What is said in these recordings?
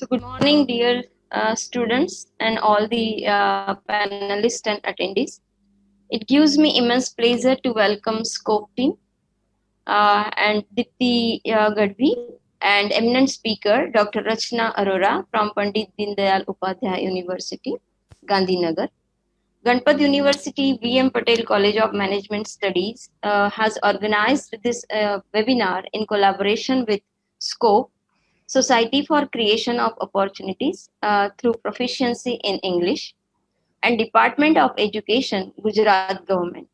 So, good morning, dear students and all the panelists and attendees. It gives me immense pleasure to welcome Scope team and Dipti Gadvi and eminent speaker Dr. Rachna Arora from Pandit Dindayal Upadhyay University, Gandhinagar. Ganpat University VM Patel College of Management Studies has organized this webinar in collaboration with Scope Society for Creation of Opportunities through Proficiency in English, and Department of Education, Gujarat Government.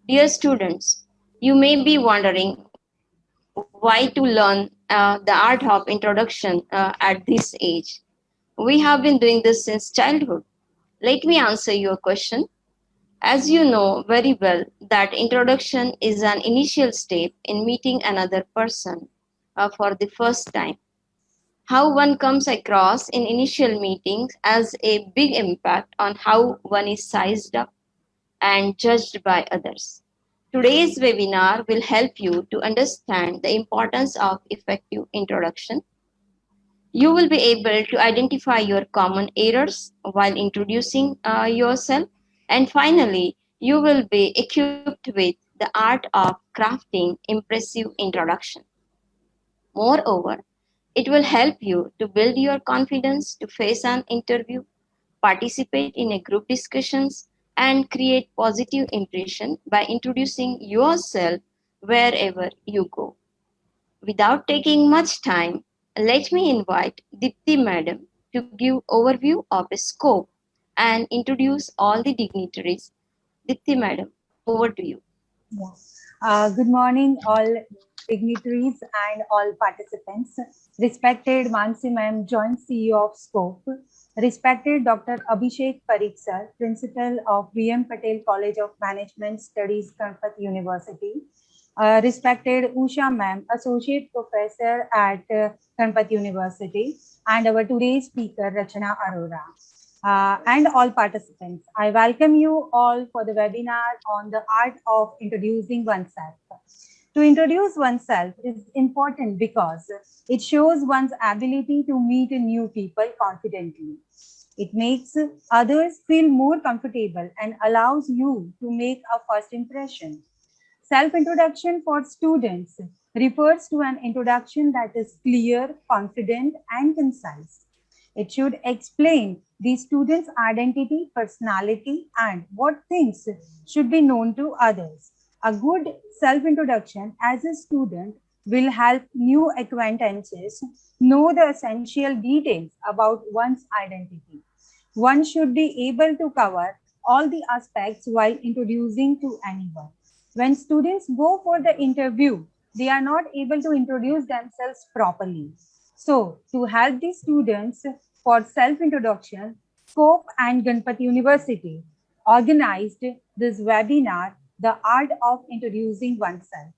Dear students, you may be wondering why to learn the art of introduction at this age. We have been doing this since childhood. Let me answer your question. As you know very well, that introduction is an initial step in meeting another person for the first time. How one comes across in initial meetings has a big impact on how one is sized up and judged by others. Today's webinar will help you to understand the importance of effective introduction. You will be able to identify your common errors while introducing yourself. And finally, you will be equipped with the art of crafting impressive introduction. Moreover, it will help you to build your confidence to face an interview, participate in a group discussions, and create positive impression by introducing yourself wherever you go. Without taking much time, let me invite Dipti Madam to give overview of a scope and introduce all the dignitaries. Dipti Madam, over to you. Yeah. Good morning, all dignitaries and all participants. Respected Mansi Ma'am, Joint CEO of Scope. Respected Dr. Abhishek Parikh sir, Principal of VM Patel College of Management Studies, Ganpat University. Respected Usha Ma'am, Associate Professor at Ganpat University. And our today's speaker, Rachna Arora. And all participants. I welcome you all for the webinar on the art of introducing oneself. To introduce oneself is important because it shows one's ability to meet new people confidently. It makes others feel more comfortable and allows you to make a first impression. Self-introduction for students refers to an introduction that is clear, confident, and concise. It should explain the student's identity, personality, and what things should be known to others. A good self-introduction as a student will help new acquaintances know the essential details about one's identity. One should be able to cover all the aspects while introducing to anyone. When students go for the interview, they are not able to introduce themselves properly. So, to help the students for self-introduction, Scope and Ganpat University organized this webinar, The Art of Introducing Oneself.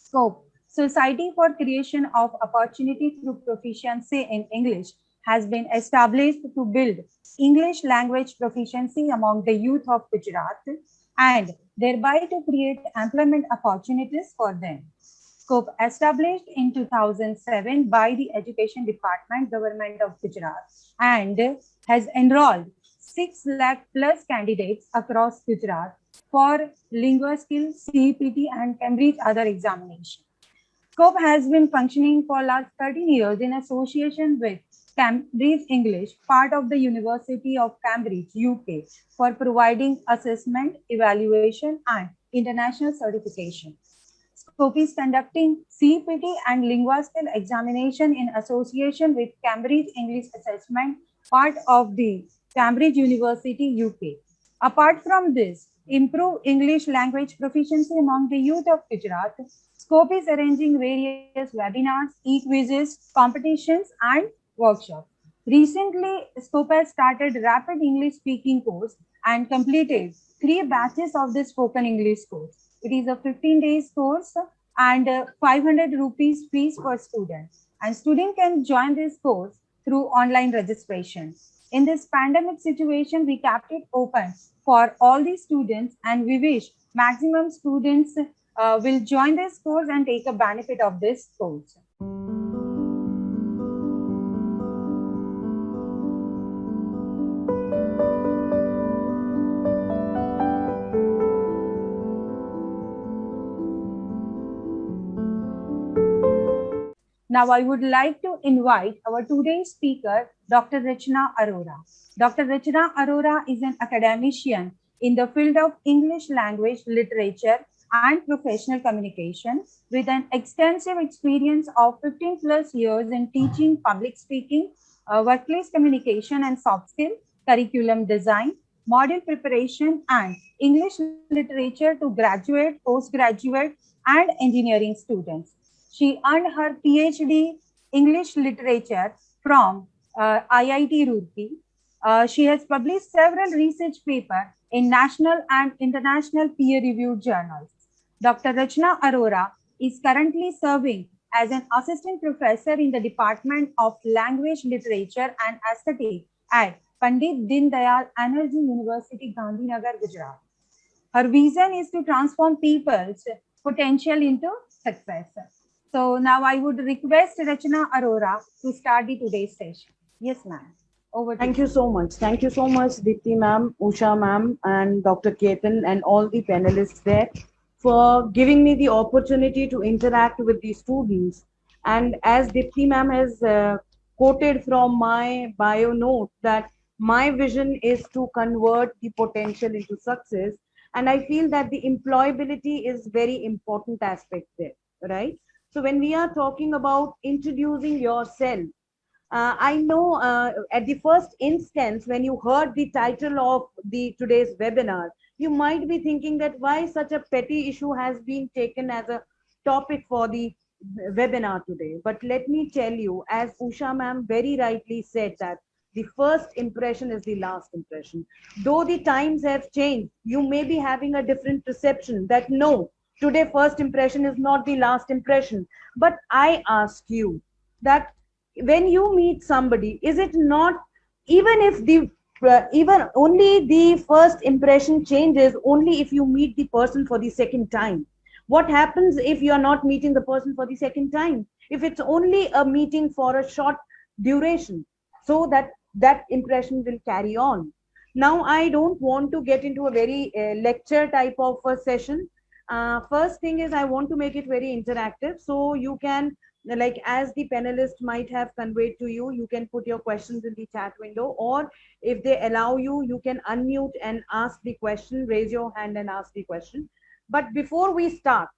Scope, Society for Creation of Opportunity through Proficiency in English, has been established to build English language proficiency among the youth of Gujarat and thereby to create employment opportunities for them. Scope established in 2007 by the Education Department, Government of Gujarat, and has enrolled 6 lakh plus candidates across Gujarat for Lingua Skills, CPT, and Cambridge other examination. Scope has been functioning for last 13 years in association with Cambridge English, part of the University of Cambridge, UK, for providing assessment, evaluation, and international certification. Scope is conducting CPT and Lingua Skill examination in association with Cambridge English Assessment, part of the Cambridge University, UK. Apart from this, improve English language proficiency among the youth of Gujarat. Scope is arranging various webinars, e-quizzes, competitions, and workshops. Recently, Scope has started rapid English speaking course and completed 3 batches of the spoken English course. It is a 15 days course and 500 rupees fees per student. And student can join this course through online registration. In this pandemic situation, we kept it open for all the students and we wish maximum students will join this course and take a benefit of this course. Now, I would like to invite our today's speaker, Dr. Rachna Arora. Dr. Rachna Arora is an academician in the field of English language, literature, and professional communication with an extensive experience of 15 plus years in teaching public speaking, workplace communication and soft skill, curriculum design, model preparation, and English literature to graduate, postgraduate, and engineering students. She earned her PhD English literature from IIT Roorkee. She has published several research papers in national and international peer-reviewed journals. Dr. Rachna Arora is currently serving as an assistant professor in the Department of Language, Literature and Aesthetic at Pandit Dindayal Energy University, Gandhinagar, Gujarat. Her vision is to transform people's potential into success. So now I would request Rachna Arora to start the today's session. Yes, ma'am. Over to Thank you so much. Thank you so much, Dipti ma'am, Usha ma'am, and Dr. Ketan, and all the panelists there for giving me the opportunity to interact with the students. And as Dipti ma'am has quoted from my bio note, that my vision is to convert the potential into success. And I feel that the employability is very important aspect there, right? So when we are talking about introducing yourself, I know at the first instance, when you heard the title of the today's webinar, you might be thinking that why such a petty issue has been taken as a topic for the webinar today. But let me tell you, as Usha ma'am very rightly said, that the first impression is the last impression. Though the times have changed, you may be having a different perception that no, today first impression is not the last impression. But I ask you that when you meet somebody, is it not, even if the even only the first impression changes only if you meet the person for the second time? What happens if you are not meeting the person for the second time, if it's only a meeting for a short duration, so that that impression will carry on? Now I don't want to get into a very lecture type of a session. First thing is, I want to make it very interactive, so you can, like as the panelists might have conveyed to you, you can put your questions in the chat window, or if they allow you, you can unmute and ask the question, raise your hand and ask the question. But before we start,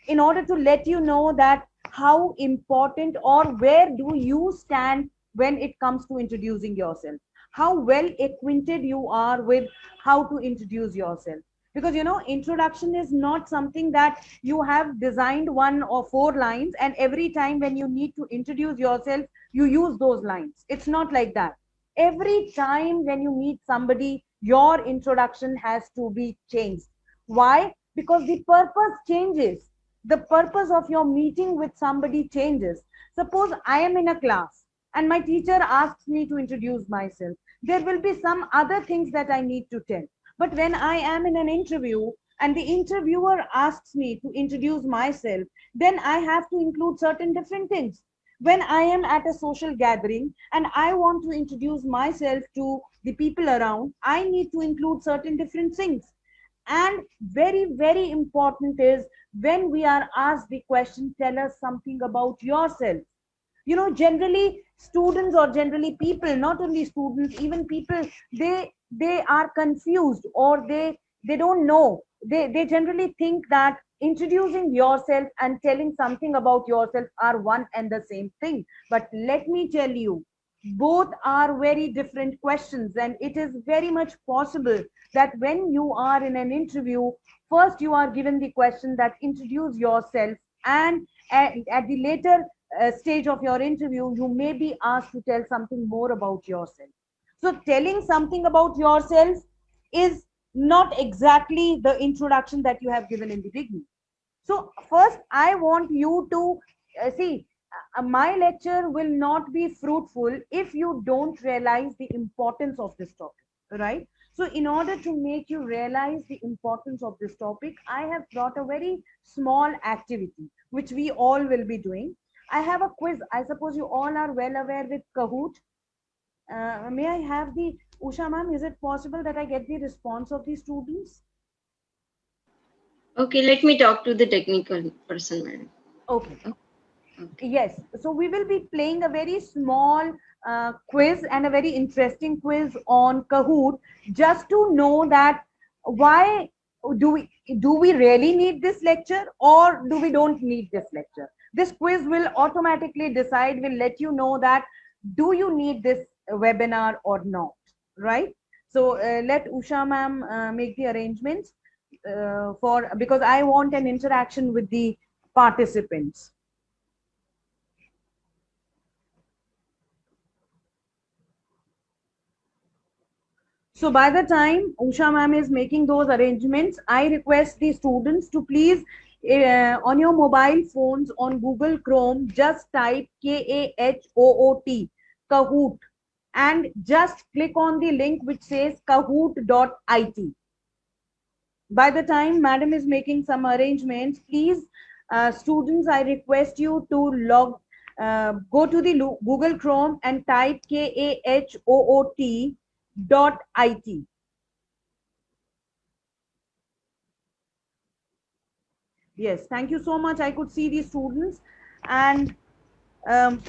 in order to let you know that how important or where do you stand when it comes to introducing yourself, how well acquainted you are with how to introduce yourself. Because you know, introduction is not something that you have designed 1 or 4 lines and every time when you need to introduce yourself you use those lines. It's not like that. Every time when you meet somebody, your introduction has to be changed. Why? Because the purpose changes. The purpose of your meeting with somebody changes. Suppose I am in a class and my teacher asks me to introduce myself. There will be some other things that I need to tell. But when I am in an interview and the interviewer asks me to introduce myself, then I have to include certain different things. When I am at a social gathering and I want to introduce myself to the people around, I need to include certain different things. And very, very important is when we are asked the question, tell us something about yourself. You know, generally students, or generally people, not only students, even people, they are confused, or they don't know. They generally think that introducing yourself and telling something about yourself are one and the same thing. But let me tell you, both are very different questions, and it is very much possible that when you are in an interview, first you are given the question that introduce yourself, and at the later stage of your interview, you may be asked to tell something more about yourself. So telling something about yourself is not exactly the introduction that you have given in the beginning. So first, I want you to see, my lecture will not be fruitful if you don't realize the importance of this topic, right? So in order to make you realize the importance of this topic, I have brought a very small activity, which we all will be doing. I have a quiz. I suppose you all are well aware with Kahoot. May I have the, Usha ma'am, is it possible that I get the response of the students? Okay, let me talk to the technical person, madam. Okay. Yes, so we will be playing a very small quiz and a very interesting quiz on Kahoot, just to know that why do we really need this lecture, or do we don't need this lecture. This quiz will automatically decide, will let you know that do you need this webinar or not, right? So let Usha ma'am make the arrangements for, because I want an interaction with the participants. So by the time Usha ma'am is making those arrangements, I request the students to please on your mobile phones on Google Chrome, just type Kahoot, Kahoot, and just click on the link which says kahoot.it. By the time madam is making some arrangements, please students, I request you to go to the Google Chrome and type Kahoot.it. Yes, thank you so much. I could see the students, and um,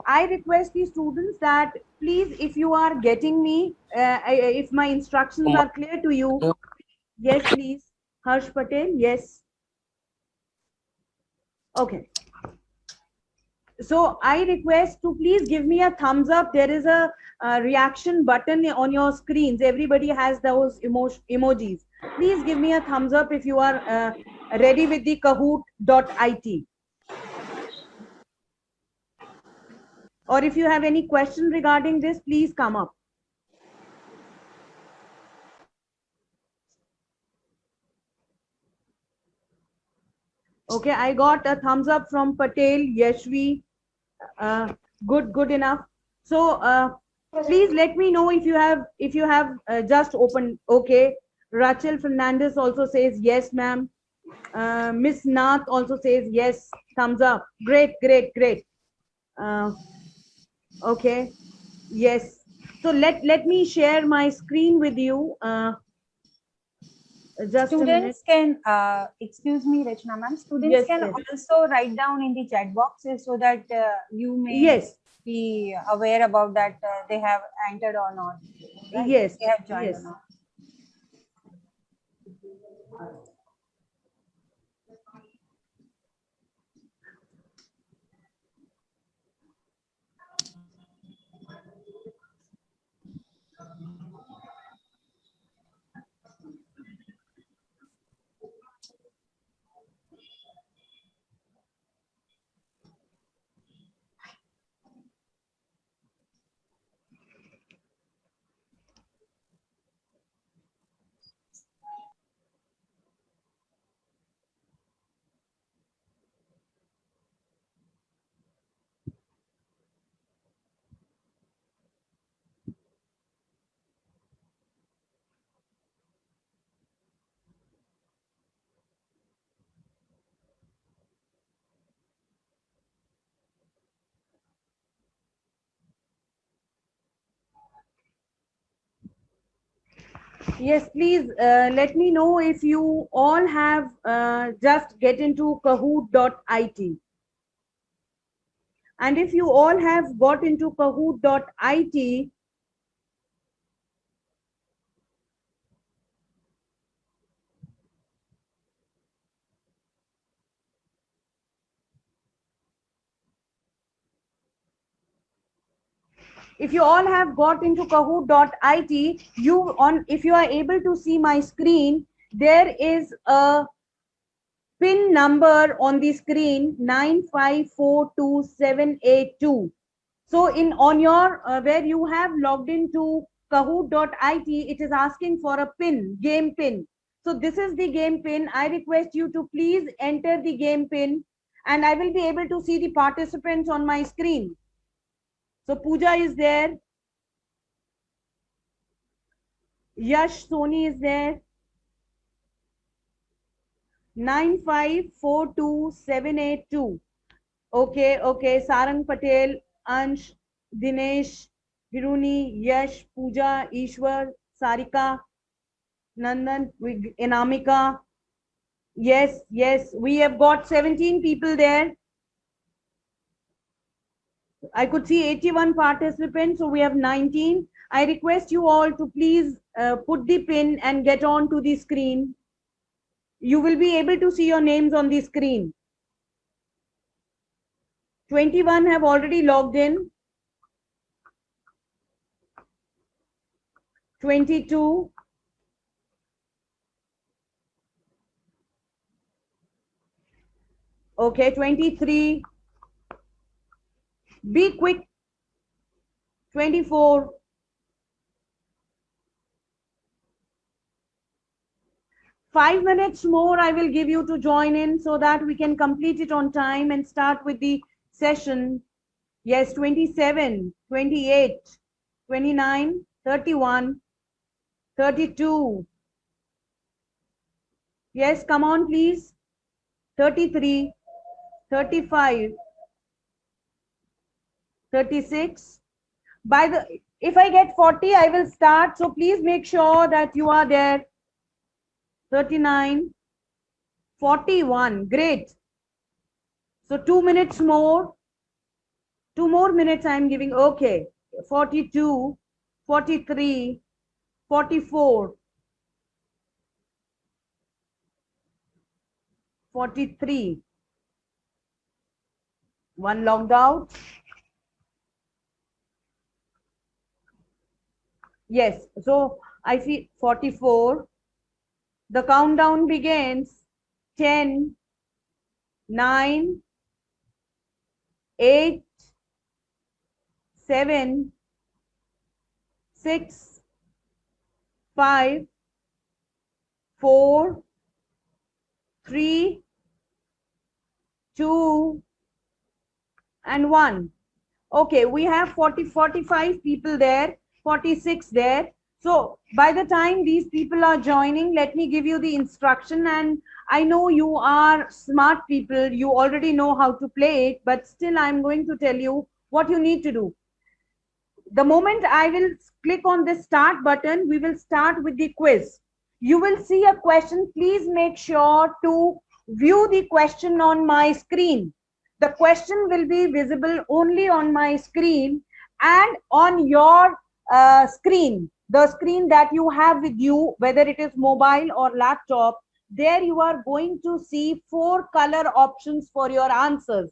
I request the students that please, if you are getting me, if my instructions are clear to you, yes, please. Harsh Patel, yes. Okay. So I request to please give me a thumbs up. There is a reaction button on your screens. Everybody has those emojis. Please give me a thumbs up if you are ready with the Kahoot.it. Or if you have any question regarding this, please come up. Okay, I got a thumbs up from Patel, Yashvi. Good enough. So please let me know if you have just opened. Okay, Rachel Fernandez also says yes, ma'am. Miss Nath also says yes. Thumbs up. Great. Okay. Yes. So let me share my screen with you. Just a minute. Students can, excuse me, Rachna ma'am, students Yes, can yes. also write down in the chat box so that you may Yes. be aware about that they have entered or not. Right? Yes. They have joined Yes. or not. Yes, please let me know if you all have just get into Kahoot.it. And if you all have got into Kahoot.it, if you all have got into Kahoot.it, if you are able to see my screen, there is a pin number on the screen 9542782. So on your where you have logged into Kahoot.it, it is asking for a pin, game pin. So this is the game pin. I request you to please enter the game pin, and I will be able to see the participants on my screen. So Pooja is there. Yash Soni is there. 9542782. Okay. Sarang Patel, Ansh, Dinesh, Hiruni, Yash, Pooja, Ishwar, Sarika, Nandan, Inamika. Yes, we have got 17 people there. I could see 81 participants, so we have 19. I request you all to please put the pin and get on to the screen. You will be able to see your names on the screen. 21 have already logged in. 22. Okay, 23. Be quick. 24. 5 minutes more I will give you to join in so that we can complete it on time and start with the session. Yes, 27, 28, 29, 31, 32. Yes, come on, please. 33, 35, 36. If I get 40, I will start. So please make sure that you are there. 39, 41. Great. So 2 minutes more. 2 more minutes I am giving. Okay. 42, 43, 44, 43. One logged out. Yes. So I see 44. The countdown begins. 10, 9, 8, 7, 6, 5, 4, 3, 2, and 1. Okay, we have 45 people there, 46 there. So by the time these people are joining, let me give you the instruction. And I know you are smart people, you already know how to play it, but still I'm going to tell you what you need to do. The moment I will click on the start button, we will start with the quiz. You will see a question. Please make sure to view the question on my screen. The question will be visible only on my screen and on your screen, the screen that you have with you, whether it is mobile or laptop. There you are going to see 4 color options for your answers,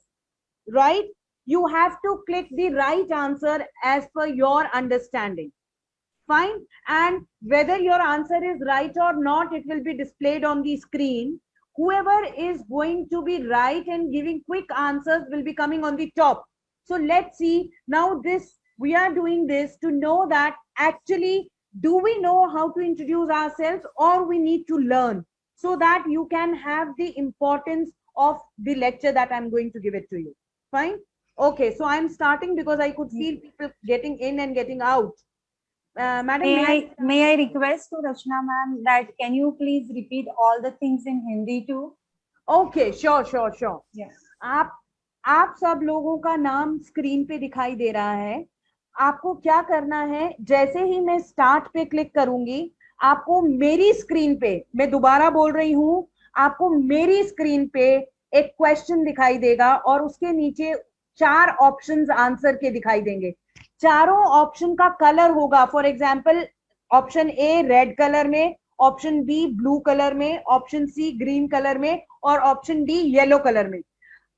right? You have to click the right answer as per your understanding. Fine. And whether your answer is right or not, it will be displayed on the screen. Whoever is going to be right and giving quick answers will be coming on the top. So let's see now. We are doing this to know that actually, do we know how to introduce ourselves, or we need to learn, so that you can have the importance of the lecture that I'm going to give it to you. Fine. Okay, so I'm starting because I could feel people getting in and getting out. Madam, may I request to Rachna ma'am that can you please repeat all the things in Hindi too? Okay, sure. Yes. आप सब लोगों का नाम screen पे दिखाई दे रहा है. आपको क्या करना है, जैसे ही मैं स्टार्ट पे क्लिक करूंगी, आपको मेरी स्क्रीन पे, मैं दोबारा बोल रही हूं, आपको मेरी स्क्रीन पे एक क्वेश्चन दिखाई देगा और उसके नीचे 4 ऑप्शंस आंसर के दिखाई देंगे. चारों ऑप्शन का कलर होगा. For example, option A red colour में, ऑप्शन बी ब्लू कलर में, ऑप्शन सी ग्रीन कलर में और ऑप्शन डी येलो कलर में.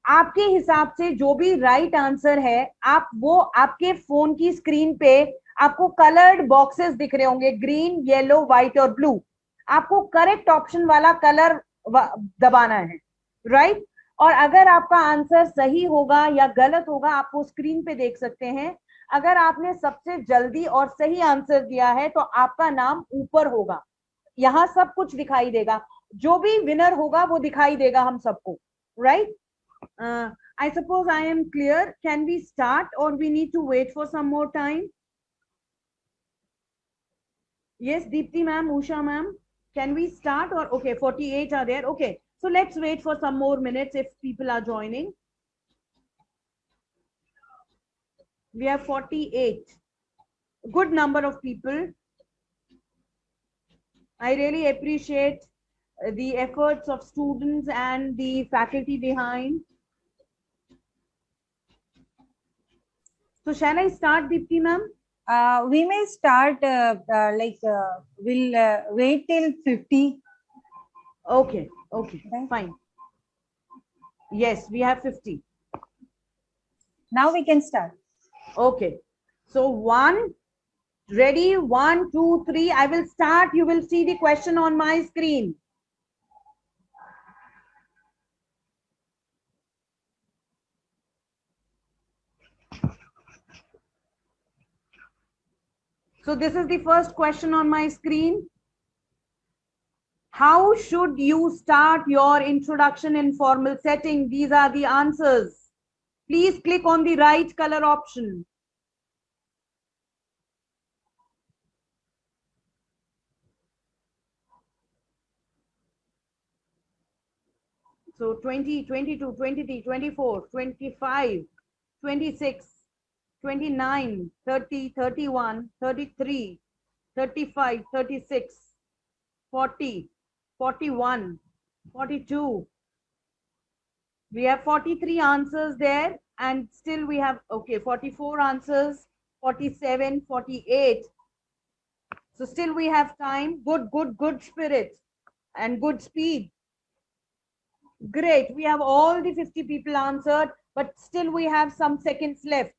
आपके हिसाब से जो भी राइट आंसर है, आप वो आपके फोन की स्क्रीन पे आपको कलर्ड बॉक्सेस दिख रहे होंगे, ग्रीन, येलो, व्हाइट और ब्लू. आपको करेक्ट ऑप्शन वाला कलर दबाना है, राइट? और अगर आपका आंसर सही होगा या गलत होगा, आप वो स्क्रीन पे देख सकते हैं. अगर आपने सबसे जल्दी और सही आंसर दिया है तो आपका नाम ऊपर होगा, यहाँ सब कुछ दिखाई देगा. जो भी विनर होगा वो दिखाई देगा हम सबको, right? I suppose I am clear. Can we start or we need to wait for some more time? Yes, Deepti ma'am, Usha ma'am, can we start? Or okay, 48 are there. Okay, so let's wait for some more minutes if people are joining. We have 48. Good number of people. I really appreciate the efforts of students and the faculty behind. So shall I start, Deepti ma'am? We may start we'll wait till 50. Okay, okay, Right. fine. Yes, we have 50. Now we can start. Okay. So ready, 1, 2, 3. I will start. You will see the question on my screen. So this is the first question on my screen. How should you start your introduction in formal setting? These are the answers. Please click on the right color option. So 20, 22, 23, 24, 25, 26, 29, 30, 31, 33, 35, 36, 40, 41, 42. We have 43 answers there, and still we have, okay, 44 answers, 47, 48. So still we have time. Good spirit and good speed. Great. We have all the 50 people answered, but still we have some seconds left.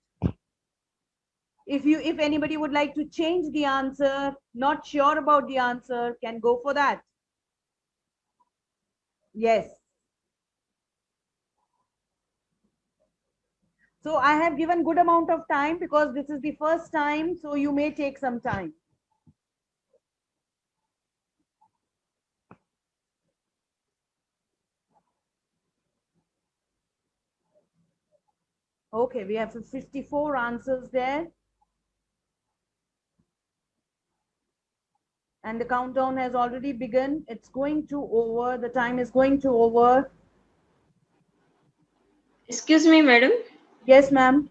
If anybody would like to change the answer, not sure about the answer, can go for that. Yes. So I have given good amount of time because this is the first time, so you may take some time. Okay, we have 54 answers there. And the countdown has already begun. It's going to over. The time is going to over. Excuse me, madam. Yes, ma'am.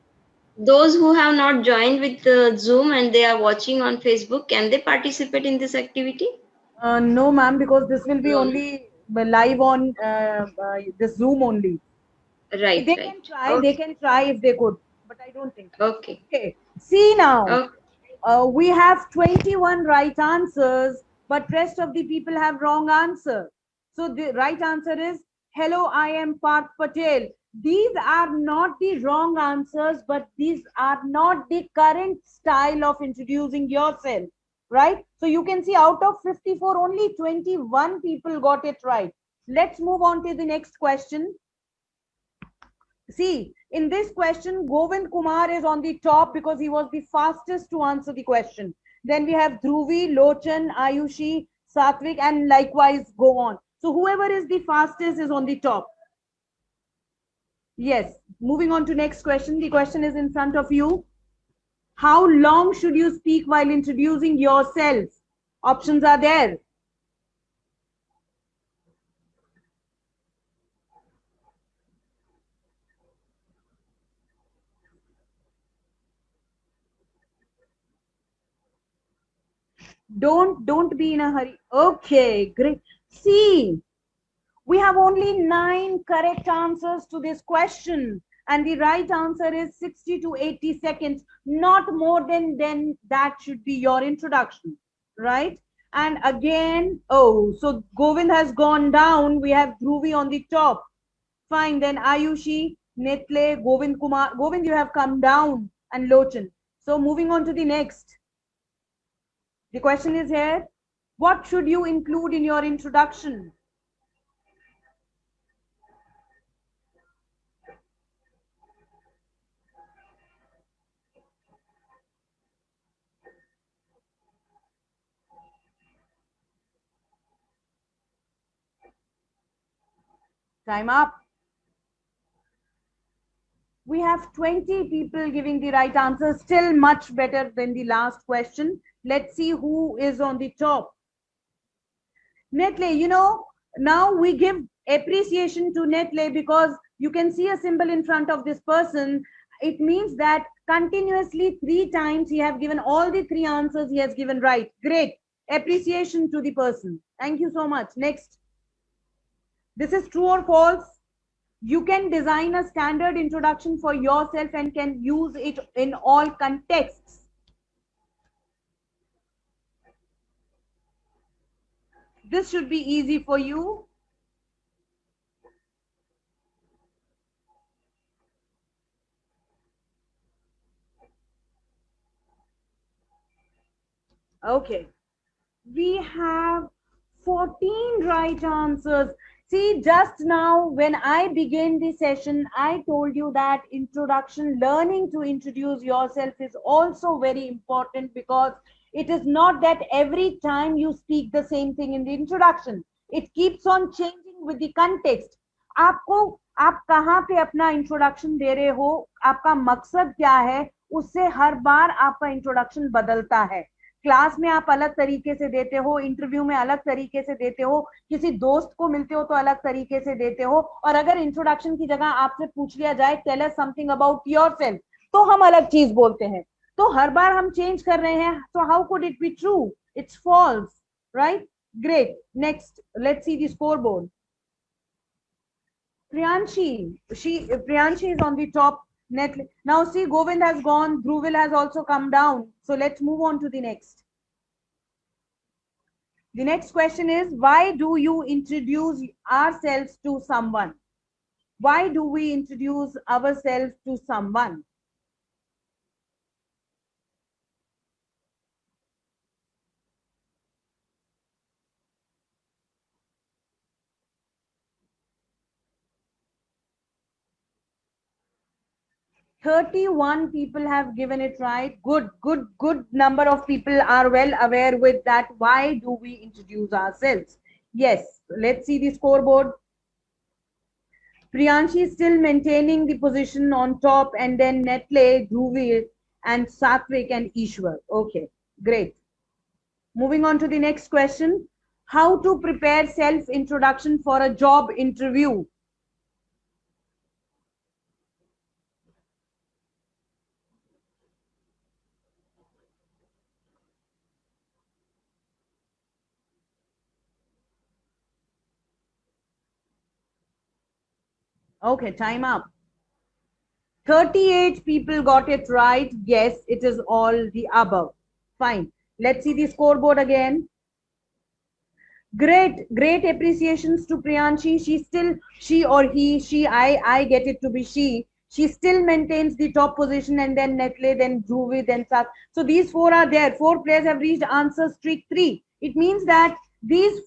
Those who have not joined with Zoom and they are watching on Facebook, can they participate in this activity? No, ma'am, because this will be No. only live on this Zoom only. Right, They right. can try. Okay. They can try if they could, but I don't think so. Okay. Okay. See now. Okay. We have 21 right answers, but rest of the people have wrong answer. So the right answer is, hello, I am Parth Patel. These are not the wrong answers, but these are not the current style of introducing yourself, right? So you can see out of 54, only 21 people got it right. Let's move on to the next question. See, in this question, Govind Kumar is on the top because he was the fastest to answer the question. Then we have Dhruvi, Lochan, Ayushi, Satvik, and likewise go on. So whoever is the fastest is on the top. Yes, moving on to next question. The question is in front of you. How long should you speak while introducing yourself? Options are there. Don't be in a hurry. Okay, great. See, we have only 9 correct answers to this question, and the right answer is 60 to 80 seconds. Not more than that should be your introduction, right? And again, oh, so Govind has gone down. We have Dhruvi on the top. Fine, then Ayushi, Netle, Govind Kumar. Govind, you have come down, and Lochan. So moving on to the next. The question is here, what should you include in your introduction? Time up. We have 20 people giving the right answer, still much better than the last question. Let's see who is on the top. Netle, you know, now we give appreciation to Netle because you can see a symbol in front of this person. It means that continuously 3 times he have given all the 3 answers he has given right. Great. Appreciation to the person. Thank you so much. Next. This is true or false? You can design a standard introduction for yourself and can use it in all contexts. This should be easy for you. Okay. We have 14 right answers. See, just now when I began the session, I told you that introduction, learning to introduce yourself is also very important, because it is not that every time you speak the same thing in the introduction. It keeps on changing with the context. आपको आप कहाँ पे अपना introduction दे रहे हो, आपका मकसद क्या है, उससे हर बार आपका इंट्रोडक्शन बदलता है. क्लास में आप अलग तरीके से देते हो, इंटरव्यू में अलग तरीके से देते हो, किसी दोस्त को मिलते हो तो अलग तरीके से देते हो, और अगर इंट्रोडक्शन की जगह आपसे पूछ लिया जाए tell us something about yourself, तो हम अलग चीज बोलते हैं. तो हर बार हम चेंज कर रहे हैं, so how could it be true? It's false, right? Great. Next, let's see the scoreboard. Priyanshi is on the top. Now see, Govind has gone, Dhruvil has also come down. So let's move on to the next. The next question is, why do you introduce ourselves to someone? Why do we introduce ourselves to someone? "31 people have given it right. Good number of people are well aware with that. Why do we introduce ourselves? Yes, let's see the scoreboard. Priyanshi is still maintaining the position on top, and then Netle, Dhruvi, and Satvik and Ishwar. Okay, great. Moving on to the next question. How to prepare self-introduction for a job interview? Okay, time up. 38 people got it right. Yes, it is all the above. Fine. Let's see the scoreboard again. Great appreciations to Priyanshi. She or he, I get it to be she. She still maintains the top position, and then Netle, then Dhruvi, then Sat. So these four are there. 4 players have reached answer streak 3. It means that these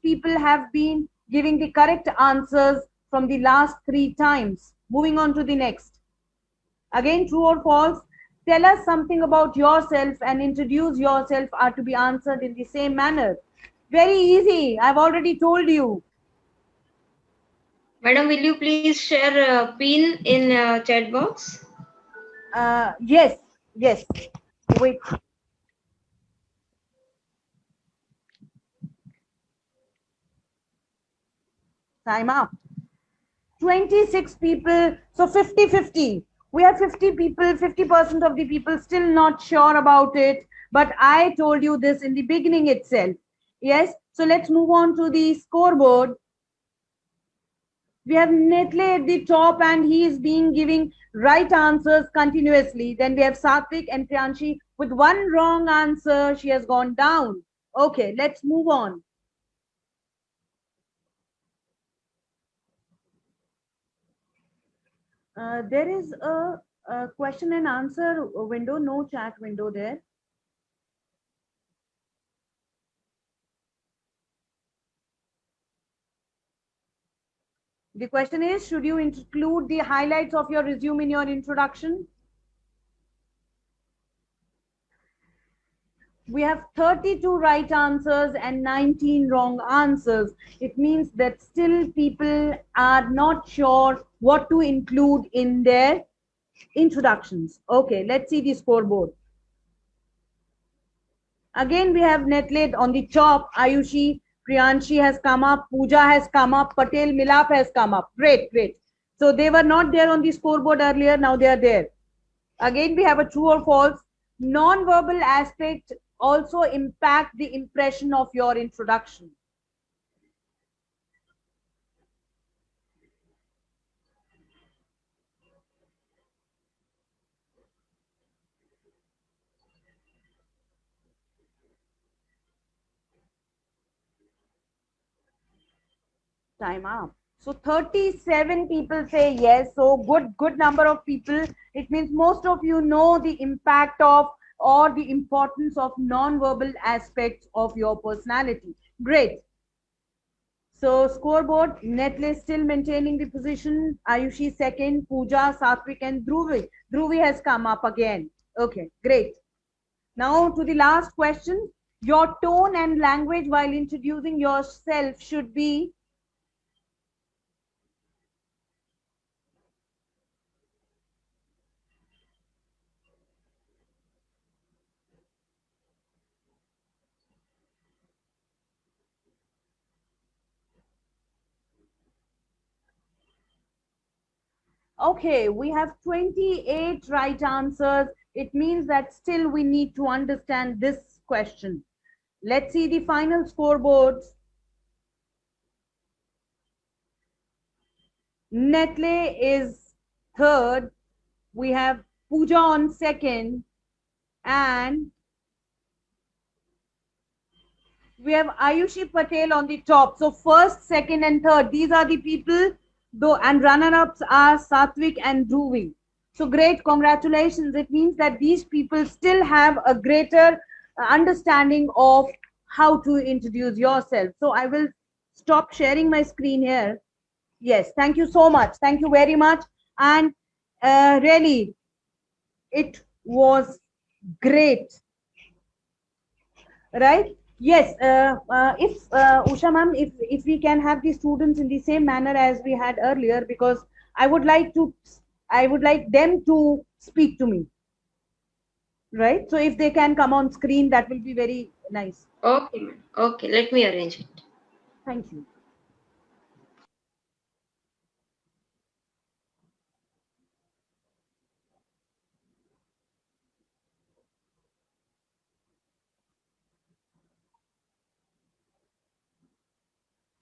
people have been giving the correct answers from the last 3 times. Moving on to the next. Again, true or false? Tell us something about yourself and introduce yourself are to be answered in the same manner. Very easy. I've already told you. Madam, will you please share a pin in chat box? Yes. Wait. Time up. 26 people. So 50-50. We have 50 people, 50% of the people still not sure about it. But I told you this in the beginning itself. Yes. So let's move on to the scoreboard. We have Netle at the top, and he is being giving right answers continuously. Then we have Satvik and Priyanshi with one wrong answer. She has gone down. Okay, let's move on. There is a question and answer window, no chat window there. The question is, should you include the highlights of your resume in your introduction? We have 32 right answers and 19 wrong answers. It means that still people are not sure what to include in their introductions. Okay, let's see the scoreboard. Again, we have Netle on the top. Ayushi, Priyanshi has come up, Pooja has come up, Patel Milap has come up. Great. So they were not there on the scoreboard earlier, now they are there. Again, we have a true or false. Non-verbal aspect also impact the impression of your introduction. Time up. So 37 people say yes. So good number of people. It means most of you know the impact of or the importance of non-verbal aspects of your personality. Great. So scoreboard, Netle still maintaining the position. Ayushi second, Pooja, Satvik and Dhruvi. Dhruvi has come up again. Okay, great. Now to the last question. Your tone and language while introducing yourself should be. Okay, we have 28 right answers. It means that still we need to understand this question. Let's see the final scoreboards. Netle is third. We have Pooja on second. And we have Ayushi Patel on the top. So first, second and third, these are the people, though, and runner-ups are Satvik and Dhruvi. So great, congratulations. It means that these people still have a greater understanding of how to introduce yourself. So I will stop sharing my screen here. Yes, thank you so much. Thank you very much. And really, it was great, right? Yes, if Usha ma'am, if we can have the students in the same manner as we had earlier, because I would like them to speak to me, right? So if they can come on screen, that will be very nice. Okay, ma'am. Okay, let me arrange it. Thank you.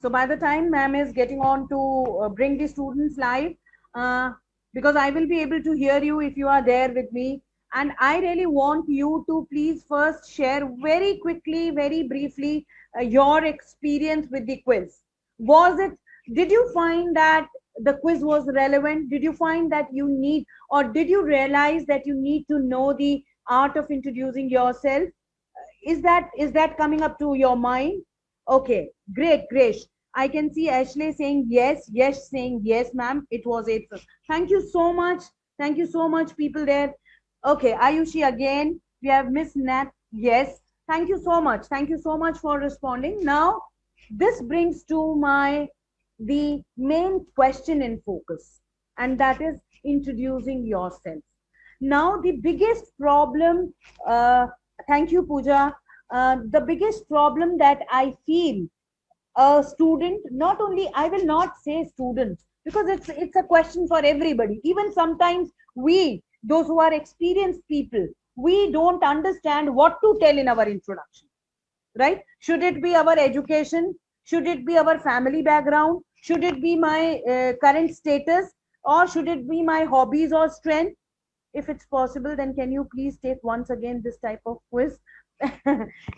So by the time ma'am is getting on to bring the students live, uh, because I will be able to hear you if you are there with me. And I really want you to please first share very quickly, very briefly, your experience with the quiz. Did you find that the quiz was relevant? Did you find that you need, or did you realize that you need to know the art of introducing yourself? Is that coming up to your mind? Okay, great, great. I can see Ashley saying yes, yes, saying yes, ma'am. It was April. Thank you so much. Thank you so much, people there. Okay, Ayushi again. We have Miss Nat. Yes. Thank you so much. Thank you so much for responding. Now, this brings to the main question in focus, and that is introducing yourself. Now, the biggest problem, thank you, Pooja. The biggest problem that I feel a student, not only, I will not say students, because it's a question for everybody. Even sometimes we, those who are experienced people, we don't understand what to tell in our introduction, right? Should it be our education? Should it be our family background? Should it be my current status? Or should it be my hobbies or strength? If it's possible, then can you please take once again this type of quiz?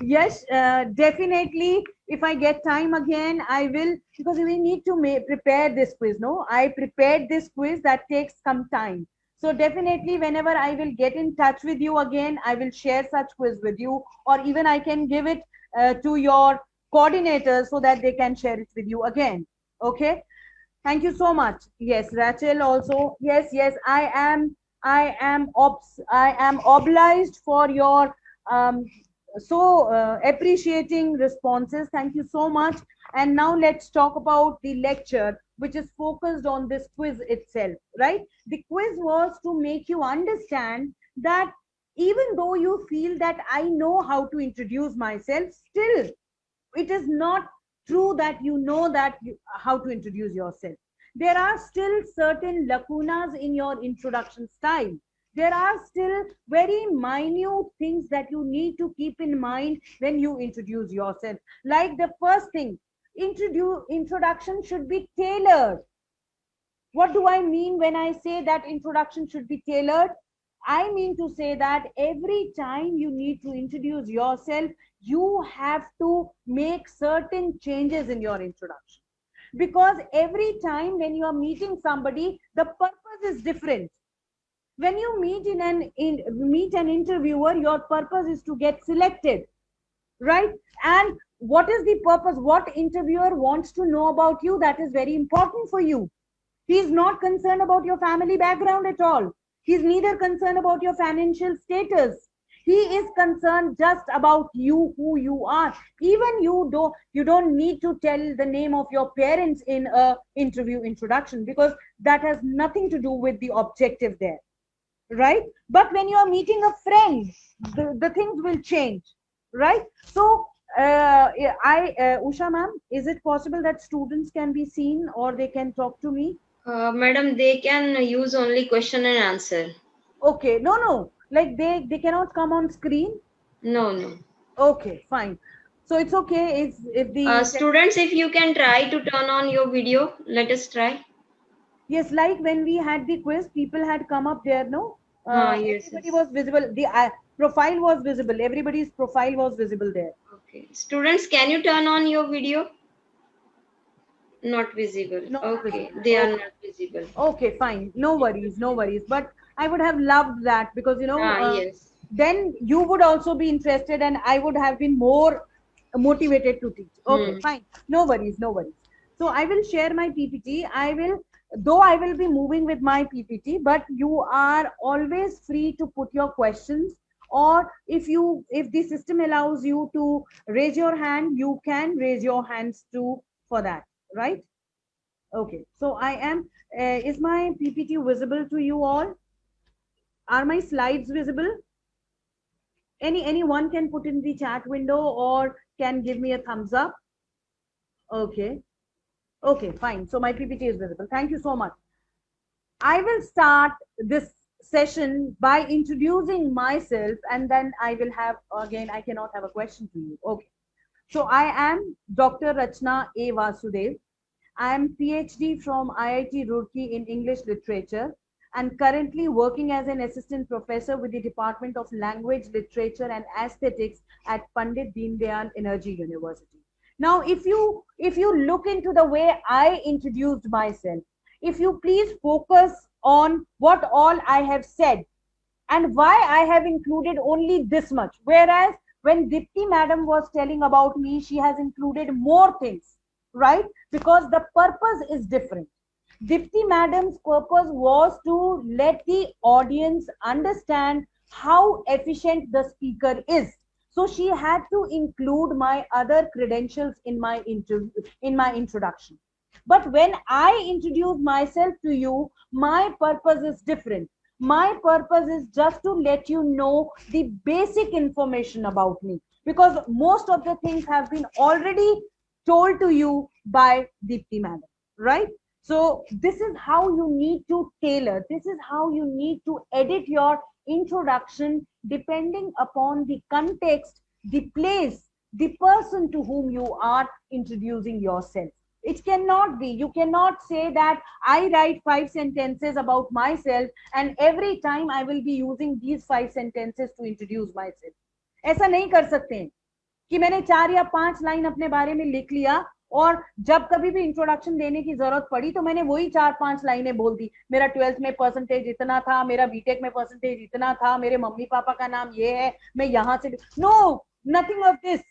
Yes, definitely. If I get time again, I will, because we need to prepare this quiz. No, I prepared this quiz, that takes some time. So definitely, whenever I will get in touch with you again, I will share such quiz with you, or even I can give it to your coordinators so that they can share it with you again. Okay. Thank you so much. Yes, Rachel also. Yes, yes, I am obliged for your appreciating responses. Thank you so much. And now let's talk about the lecture, which is focused on this quiz itself, right? The quiz was to make you understand that even though you feel that I know how to introduce myself, still it is not true that you know how to introduce yourself. There are still certain lacunas in your introduction style. There are still very minute things that you need to keep in mind when you introduce yourself. Like the first thing, introduction should be tailored. What do I mean when I say that introduction should be tailored? I mean to say that every time you need to introduce yourself, you have to make certain changes in your introduction. Because every time when you are meeting somebody, the purpose is different. When you meet meet an interviewer, your purpose is to get selected, right? And what is the purpose? What interviewer wants to know about you? That is very important for you. He is not concerned about your family background at all. He is neither concerned about your financial status. He is concerned just about you, who you are. Even you don't need to tell the name of your parents in a interview introduction, because that has nothing to do with the objective there, right? But when you are meeting a friend, the things will change, right? So Usha ma'am, is it possible that students can be seen or they can talk to me? Madam, they can use only question and answer. Okay, no, like they cannot come on screen. No, no. Okay, fine. So it's okay if the Students, if you can try to turn on your video, let us try. yes, like when we had the quiz, people had come up there, no? Yes, Everybody yes. was visible. The profile was visible. Everybody's profile was visible there. Okay. Students, can you turn on your video? Not visible. Not Okay. visible. They are Okay. not visible. Okay, fine. No worries, no worries. But I would have loved that, because, Yes. then you would also be interested and I would have been more motivated to teach. Okay, fine. No worries, no worries. So I will share my PPT. Though I will be moving with my PPT, but you are always free to put your questions, or if the system allows you to raise your hand, you can raise your hands too for that, right? Okay, so is my PPT visible to you all? Are my slides visible? Anyone can put in the chat window or can give me a thumbs up. Okay, okay, fine. So my PPT is visible. Thank you so much. I will start this session by introducing myself, and then I will have, again, I cannot have a question to you. Okay. So I am Dr. Rachna A. Vasudev. I am PhD from IIT Roorkee in English Literature and currently working as an assistant professor with the Department of Language, Literature and Aesthetics at Pandit Deendayal Energy University. Now, if you look into the way I introduced myself, if you please focus on what all I have said and why I have included only this much, whereas when Dipti madam was telling about me, she has included more things, right? Because the purpose is different. Dipti madam's purpose was to let the audience understand how efficient the speaker is. So she had to include my other credentials in my introduction. But when I introduce myself to you, my purpose is different. My purpose is just to let you know the basic information about me, because most of the things have been already told to you by Deepti madam, right? So this is how you need to tailor. This is how you need to edit your introduction depending upon the context, the place, the person to whom you are introducing yourself. It cannot be. You cannot say that I write 5 sentences about myself and every time I will be using these 5 sentences to introduce myself. ऐसा नहीं कर सकते हैं कि मैंने 4 या 5 line अपने बारे में लिख लिया और जब कभी भी इंट्रोडक्शन देने की जरूरत पड़ी तो मैंने वही 4-5 लाइनें बोल दी। मेरा 12th में परसेंटेज इतना था, मेरा बीटेक में परसेंटेज इतना था, मेरे मम्मी पापा का नाम ये है, मैं यहाँ से। No, nothing of this,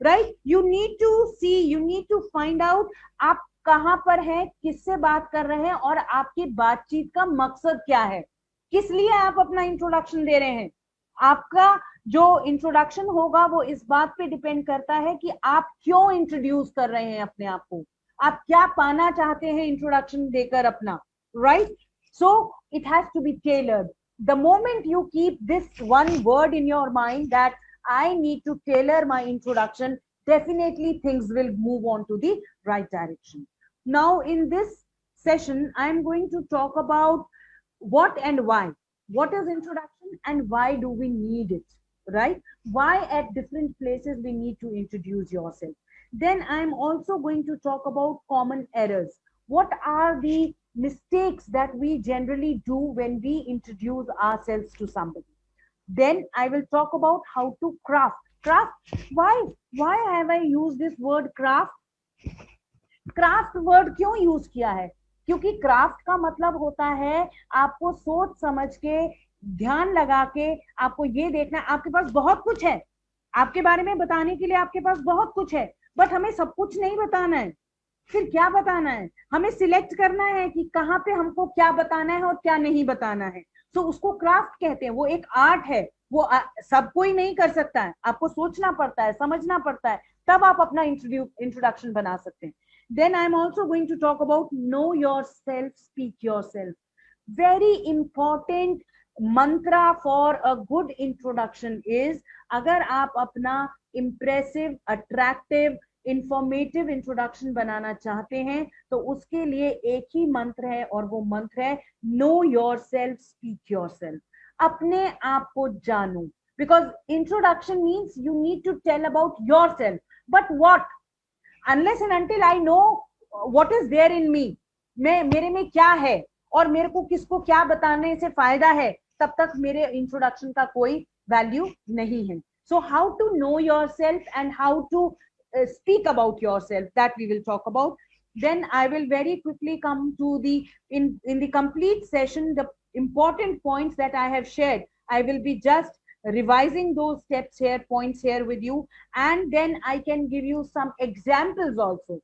right? You need to see, you need to find out आप कहां पर हैं, किससे बात कर रहे हैं और आपकी बातचीत का मकसद क्या है, किस लिए आप अपना इंट्रोडक्शन दे रहे हैं। आपका जो इंट्रोडक्शन होगा वो इस बात पे डिपेंड करता है कि आप क्यों इंट्रोड्यूस कर रहे हैं अपने आप को, आप क्या पाना चाहते हैं इंट्रोडक्शन देकर अपना, right? So it has to be tailored. The moment you keep this one word in your mind that I need to tailor my introduction, definitely things will move on to the right direction. Now in this session, I am going to talk about what and why. What is introduction and why do we need it, right? Why at different places we need to introduce yourself. Then I'm also going to talk about common errors. What are the mistakes that we generally do when we introduce ourselves to somebody? Then I will talk about how to craft. Craft, why have I used this word craft? Craft word क्यों use किया है? क्योंकि craft का मतलब होता है आपको सोच समझ के, ध्यान लगा के, आपको ये देखना है, आपके पास बहुत कुछ है, आपके बारे में बताने के लिए आपके पास बहुत कुछ है, बट हमें सब कुछ नहीं बताना है। फिर क्या बताना है? हमें सिलेक्ट करना है कि कहाँ पे हमको क्या बताना है और क्या नहीं बताना है। तो उसको क्राफ्ट कहते हैं, वो एक आर्ट है, वो सब कोई नहीं कर सकता है, आपको सोचना पड़ता है, समझना पड़ता है, तब आप अपना इंट्रोडक्शन बना सकते हैं। Then I am also going to talk about know yourself, speak yourself. Very important mantra for a good introduction is, अगर आप अपना इंप्रेसिव, अट्रैक्टिव, इंफॉर्मेटिव इंट्रोडक्शन बनाना चाहते हैं तो उसके लिए एक ही मंत्र है, और वो मंत्र है know yourself, speak yourself. अपने आप को जानो, because introduction means you need to tell about yourself, but what, unless and until I know what is there in me, मैं, मेरे में क्या है और मेरे को किसको क्या बताने से फायदा है, तब तक मेरे इंट्रोडक्शन का कोई वैल्यू नहीं है। So how to know yourself and how to speak about yourself, that we will talk about. Then I will very quickly come to the in the complete session, the important points that I have shared, I will be just revising those steps here, points here with you, and then I can give you some examples also,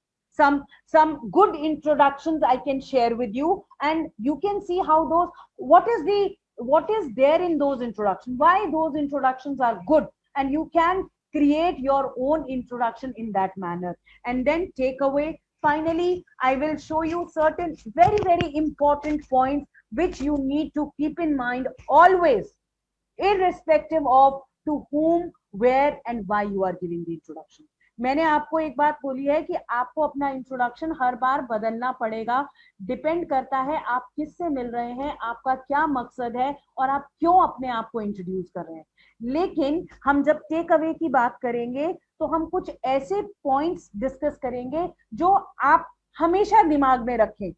some good introductions I can share with you, and you can see how those, what is there in those introductions, why those introductions are good, and you can create your own introduction in that manner. And then take away, finally I will show you certain very important points which you need to keep in mind always, irrespective of to whom, where and why you are giving the introduction. मैंने आपको एक बात बोली है कि आपको अपना introduction हर बार बदलना पड़ेगा, डिपेंड करता है आप किससे मिल रहे हैं, आपका क्या मकसद है और आप क्यों अपने आप को इंट्रोड्यूस कर रहे हैं। लेकिन हम जब टेक अवे की बात करेंगे तो हम कुछ ऐसे पॉइंट्स डिस्कस करेंगे जो आप हमेशा दिमाग में रखें।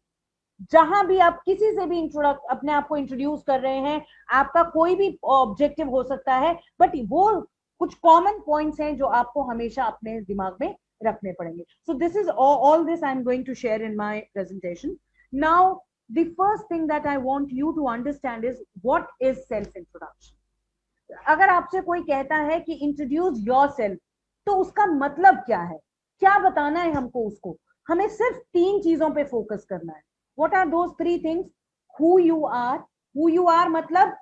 जहां भी आप किसी से भी अपने आप को इंट्रोड्यूस कर रहे हैं, आपका कोई भी ऑब्जेक्टिव हो सकता है, बट वो कुछ कॉमन पॉइंट्स हैं जो आपको हमेशा अपने दिमाग में रखने पड़ेंगे। So this is all this I am going to share in my presentation. Now the first thing that I want you to understand is what is self introduction. अगर आपसे कोई कहता है कि इंट्रोड्यूस योरसेल्फ, तो उसका मतलब क्या है, क्या बताना है हमको उसको? हमें सिर्फ 3 चीजों पे फोकस करना है। What are those 3 things? Who you are मतलब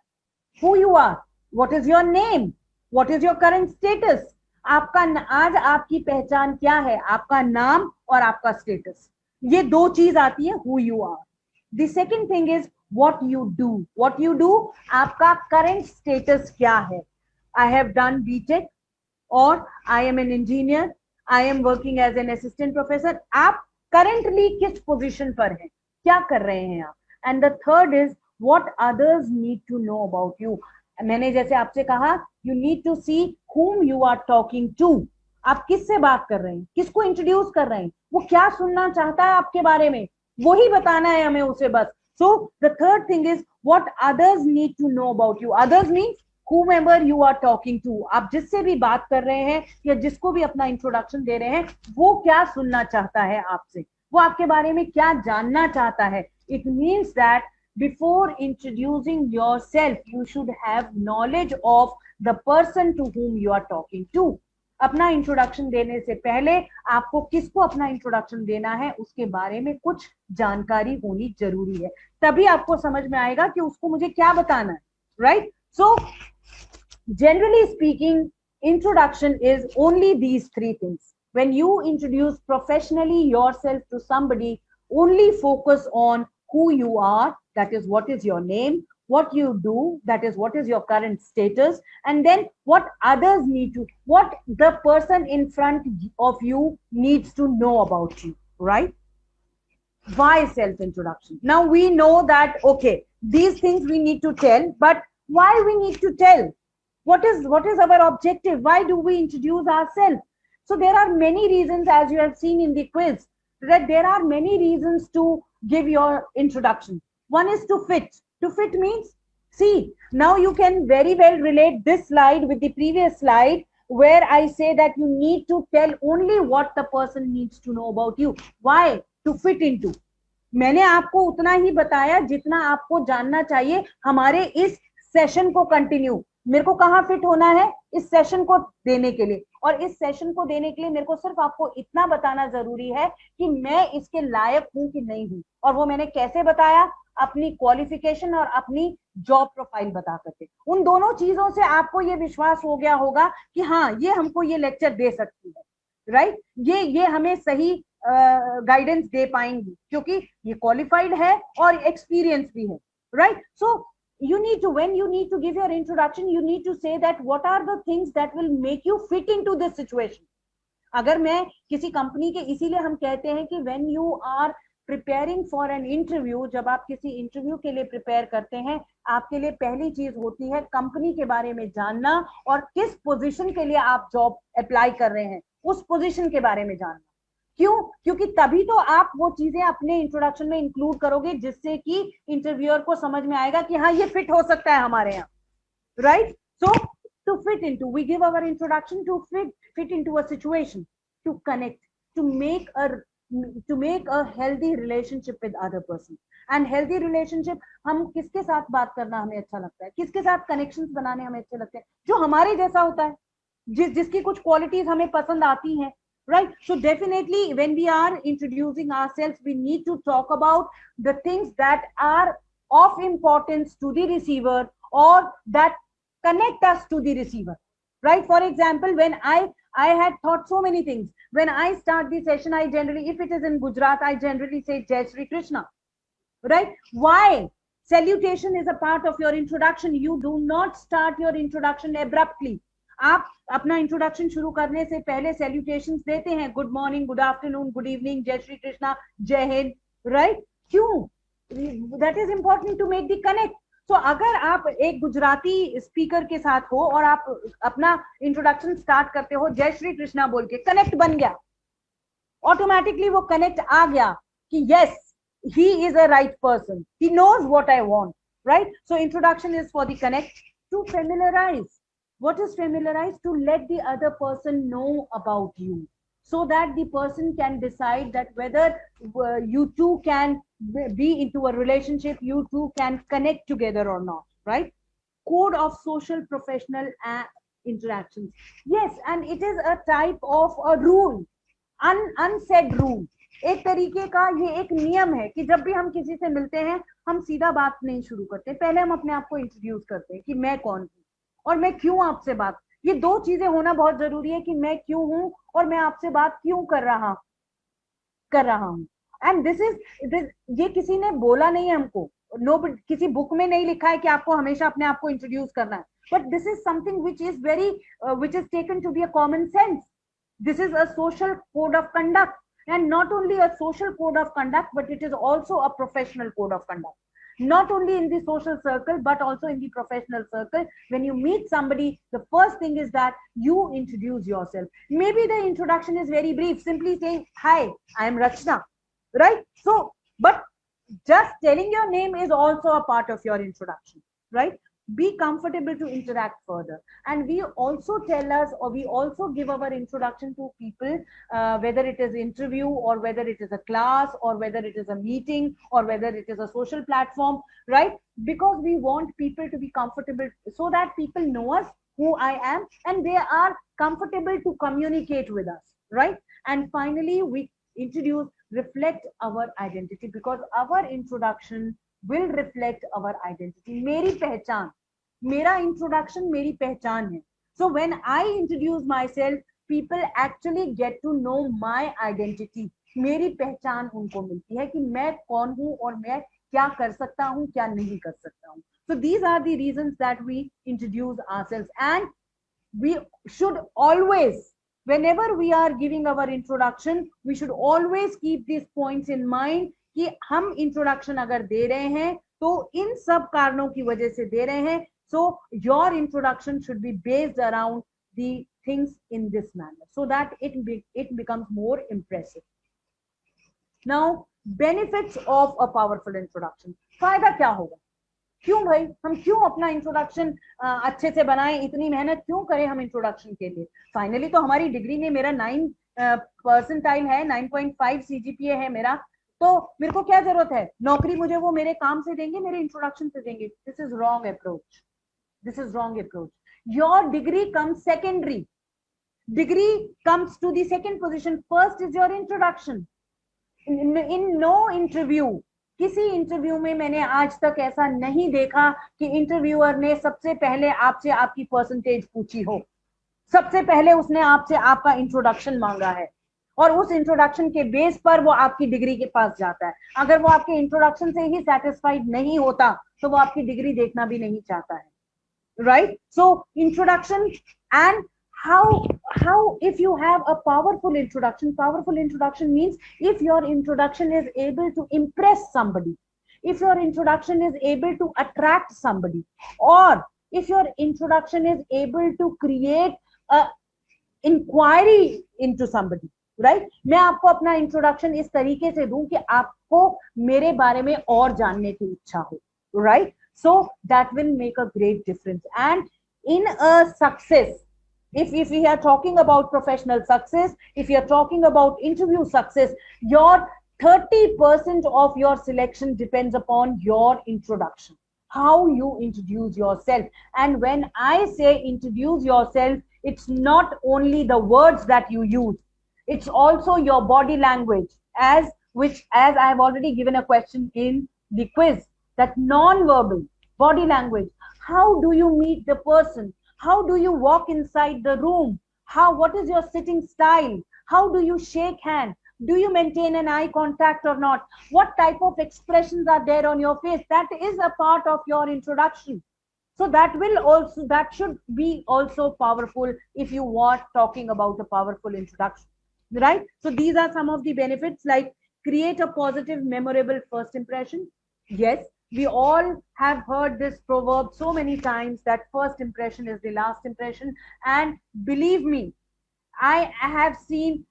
who you are, what is your name, what is your current status, आपका आज आपकी पहचान क्या है, आपका नाम और आपका स्टेटस, ये 2 चीज आती है who you are. The second thing is what you do, आपका current status क्या है। I have done BTech और I am an engineer, I am working as an assistant professor, आप currently किस पोजीशन पर हैं, क्या कर रहे हैं आप। And the third is what others need to know about you. मैंने जैसे आपसे कहा, you need to see whom you are talking to, आप किससे बात कर रहे हैं, किसको इंट्रोड्यूस कर रहे हैं, वो क्या सुनना चाहता है आपके बारे में, वही बताना है हमें उसे बस। So the third thing is what others need to know about you. Others means whomever you are talking to, आप जिससे भी बात कर रहे हैं या जिसको भी अपना इंट्रोडक्शन दे रहे हैं, वो क्या सुनना चाहता है आपसे, वो आपके बारे में क्या जानना चाहता है। It means that before introducing yourself, you should have knowledge of the person to whom you are talking to. अपना इंट्रोडक्शन देने से पहले आपको किसको अपना इंट्रोडक्शन देना है उसके बारे में कुछ जानकारी होनी जरूरी है, तभी आपको समझ में आएगा कि उसको मुझे क्या बताना है, right? So generally speaking, introduction is only these 3 things. When you introduce professionally yourself to somebody, only focus on who you are, that is what is your name, what you do, that is what is your current status, and then what others need to, what the person in front of you needs to know about you, right? Why self introduction? Now we know that, okay, these things we need to tell, but why we need to tell? What is our objective? Why do we introduce ourselves? So there are many reasons, as you have seen in the quiz, that there are many reasons to give your introduction. One is to fit. To fit means, see, now you can very well relate this slide with the previous slide where I say that you need to tell only what the person needs to know about you. Why? To fit into. मैंने आपको उतना ही बताया जितना आपको जानना चाहिए हमारे इस सेशन को कंटिन्यू। मेरे को कहाँ फिट होना है? इस सेशन को देने के लिए, और इस सेशन को देने के लिए मेरे को सिर्फ आपको इतना बताना जरूरी है कि मैं इसके लायक हूं कि नहीं हूं। और वो मैंने कैसे बताया? अपनी क्वालिफिकेशन और अपनी जॉब प्रोफाइल बता करके। उन दोनों चीजों से आपको ये विश्वास हो गया होगा कि हाँ, ये हमको ये लेक्चर दे सकती है, राइट? ये हमें सही गाइडेंस दे पाएंगी क्योंकि ये क्वालिफाइड है और एक्सपीरियंस भी है, right? So you need to, when you need to give your introduction, you need to say that what are the things that will make you fit into this situation. अगर मैं किसी company के, इसीलिए हम कहते हैं कि when you are preparing for an interview, जब आप किसी इंटरव्यू के लिए प्रिपेयर करते हैं, आपके लिए पहली चीज होती है कंपनी के बारे में जानना और किस पोजीशन के लिए आप जॉब अप्लाई कर रहे हैं उस पोजीशन के बारे में जानना। क्यों? क्योंकि तभी तो आप वो चीजें अपने इंट्रोडक्शन में इंक्लूड करोगे जिससे कि इंटरव्यूअर को समझ में आएगा कि हाँ, ये फिट हो सकता है हमारे यहाँ, right? So to fit into, we give our introduction to fit into a situation, to connect, to make a healthy relationship with other person. And healthy relationship, हम किसके साथ बात करना हमें अच्छा लगता है, किसके साथ कनेक्शंस बनाने हमें अच्छे लगते हैं? जो हमारे जैसा होता है, जिसकी कुछ क्वालिटीज हमें पसंद आती हैं, right? So definitely when we are introducing ourselves, we need to talk about the things that are of importance to the receiver or that connect us to the receiver, right? For example, when I had thought so many things. When I start the session, I generally, if it is in Gujarat, I generally say Jai Shri Krishna, right? Why? Salutation is a part of your introduction. You do not start your introduction abruptly. आप अपना introduction शुरू करने से पहले salutations देते हैं, good morning, good afternoon, good evening, जय श्री कृष्णा, जय हिंद, राइट? क्यों? That is important to make the connect. तो अगर आप एक गुजराती स्पीकर के साथ हो और आप अपना इंट्रोडक्शन स्टार्ट करते हो जय श्री कृष्णा बोल के, कनेक्ट बन गया, ऑटोमेटिकली वो कनेक्ट आ गया कि yes, he is a right person, he knows what I want, right? So introduction is for the connect. To familiarize. What is familiarize? To let the other person know about you, so that the person can decide that whether you two can be into a relationship, you two can connect together or not, right? Code of social professional interactions. Yes, and it is a type of a rule, unsaid rule. एक तरीके का ये एक नियम है कि जब भी हम किसी से मिलते हैं, हम सीधा बात नहीं शुरू करते, पहले हम अपने आप को इंट्रोड्यूस करते हैं कि मैं कौन हूँ और मैं क्यों आपसे बात, ये दो चीजें होना बहुत जरूरी है कि मैं क्यों हूं और मैं आपसे बात क्यों कर रहा हूं। एंड दिस इज, ये किसी ने बोला नहीं है हमको, नो, किसी बुक में नहीं लिखा है कि आपको हमेशा अपने आप को इंट्रोड्यूस करना है, but this is something which is taken to be a common sense. This is a social code of conduct, and not only a social code of conduct, but it is also a professional code of conduct. Not only in the social circle, but also in the professional circle. When you meet somebody, the first thing is that you introduce yourself. Maybe the introduction is very brief, simply saying, hi, I am Rachna, right? So, but just telling your name is also a part of your introduction, right? Be comfortable to interact further. And we also tell us, or we also give our introduction to people, whether it is interview or whether it is a class or whether it is a meeting or whether it is a social platform, right? Because we want people to be comfortable so that people know us, who I am, and they are comfortable to communicate with us, right? And finally, we introduce, reflect our identity, because our introduction will reflect our identity. मेरी पहचान, मेरा introduction मेरी पहचान है. So when I introduce myself, people actually get to know my identity. मेरी पहचान उनको मिलती है कि मैं कौन हूँ और मैं क्या कर सकता हूँ, क्या नहीं कर सकता हूँ. So these are the reasons that we introduce ourselves, and we should always, whenever we are giving our introduction, we should always keep these points in mind कि हम इंट्रोडक्शन अगर दे रहे हैं तो इन सब कारणों की वजह से दे रहे हैं. So your introduction should be based around the things in this manner, so that it becomes more impressive. Now, benefits of a powerful introduction. फायदा क्या होगा? क्यों भाई, हम क्यों अपना इंट्रोडक्शन अच्छे से बनाएं, इतनी मेहनत क्यों करें हम इंट्रोडक्शन के लिए? फाइनली तो हमारी डिग्री में मेरा 9 परसेंटाइल है, 9.5 CGPA है मेरा, तो मेरे को क्या जरूरत है? नौकरी मुझे वो मेरे काम से देंगे, मेरे इंट्रोडक्शन से देंगे। This is wrong approach, this is wrong approach. Your degree comes secondary, degree comes to the second position, first is your introduction. In no interview, किसी इंटरव्यू में मैंने आज तक ऐसा नहीं देखा कि इंटरव्यूअर ने सबसे पहले आपसे आपकी परसेंटेज पूछी हो। सबसे पहले उसने आपसे आपका इंट्रोडक्शन मांगा है, और उस इंट्रोडक्शन के बेस पर वो आपकी डिग्री के पास जाता है। अगर वो आपके इंट्रोडक्शन से ही सेटिस्फाइड नहीं होता तो वो आपकी डिग्री देखना भी नहीं चाहता है, right? So introduction, and how if you have a powerful introduction means if your introduction is able to impress somebody, if your introduction is able to attract somebody, or if your introduction is able to create a inquiry into somebody, right? मैं आपको अपना introduction इस तरीके से दूं कि आपको मेरे बारे में और जानने की इच्छा हो, right? So that will make a great difference. And in a success, if we are talking about professional success, if you are talking about interview success, your 30% of your selection depends upon your introduction, how you introduce yourself. And when I say introduce yourself, it's not only the words that you use, it's also your body language, as I have already given a question in the quiz, that non-verbal body language. How do you meet the person? How do you walk inside the room? What is your sitting style? How do you shake hand? Do you maintain an eye contact or not? What type of expressions are there on your face? That is a part of your introduction. So that should be also powerful if you are talking about a powerful introduction, right? So these are some of the benefits, like create a positive, memorable first impression. Yes, we all have heard this proverb so many times that first impression is the last impression. And believe me, I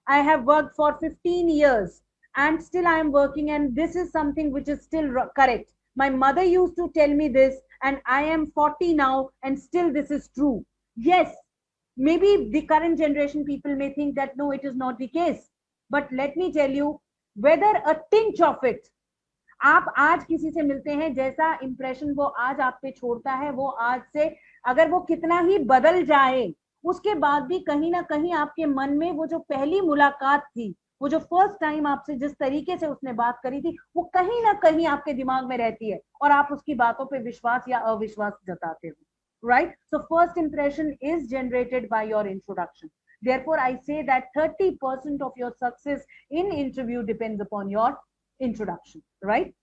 have worked for 15 years and still I am working, and this is something which is still correct. My mother used to tell me this, and I am 40 now, and still this is true. Yes, maybe the current generation people may think that no, it is not the case. But let me tell you, whether a tinge of it, आप आज किसी से मिलते हैं, जैसा impression वो आज आप पे छोड़ता है, वो आज से अगर वो कितना ही बदल जाए, उसके बाद भी कहीं ना कहीं आपके मन में वो जो पहली मुलाकात थी, वो जो फर्स्ट टाइम आपसे जिस तरीके से उसने बात करी थी, वो कहीं ना कहीं आपके दिमाग में रहती है और आप उसकी बातों पे विश्वास या अविश्वास जताते हो, right? So first impression is generated by your introduction. Therefore, I say that 30% of your success in interview depends upon your introduction, right?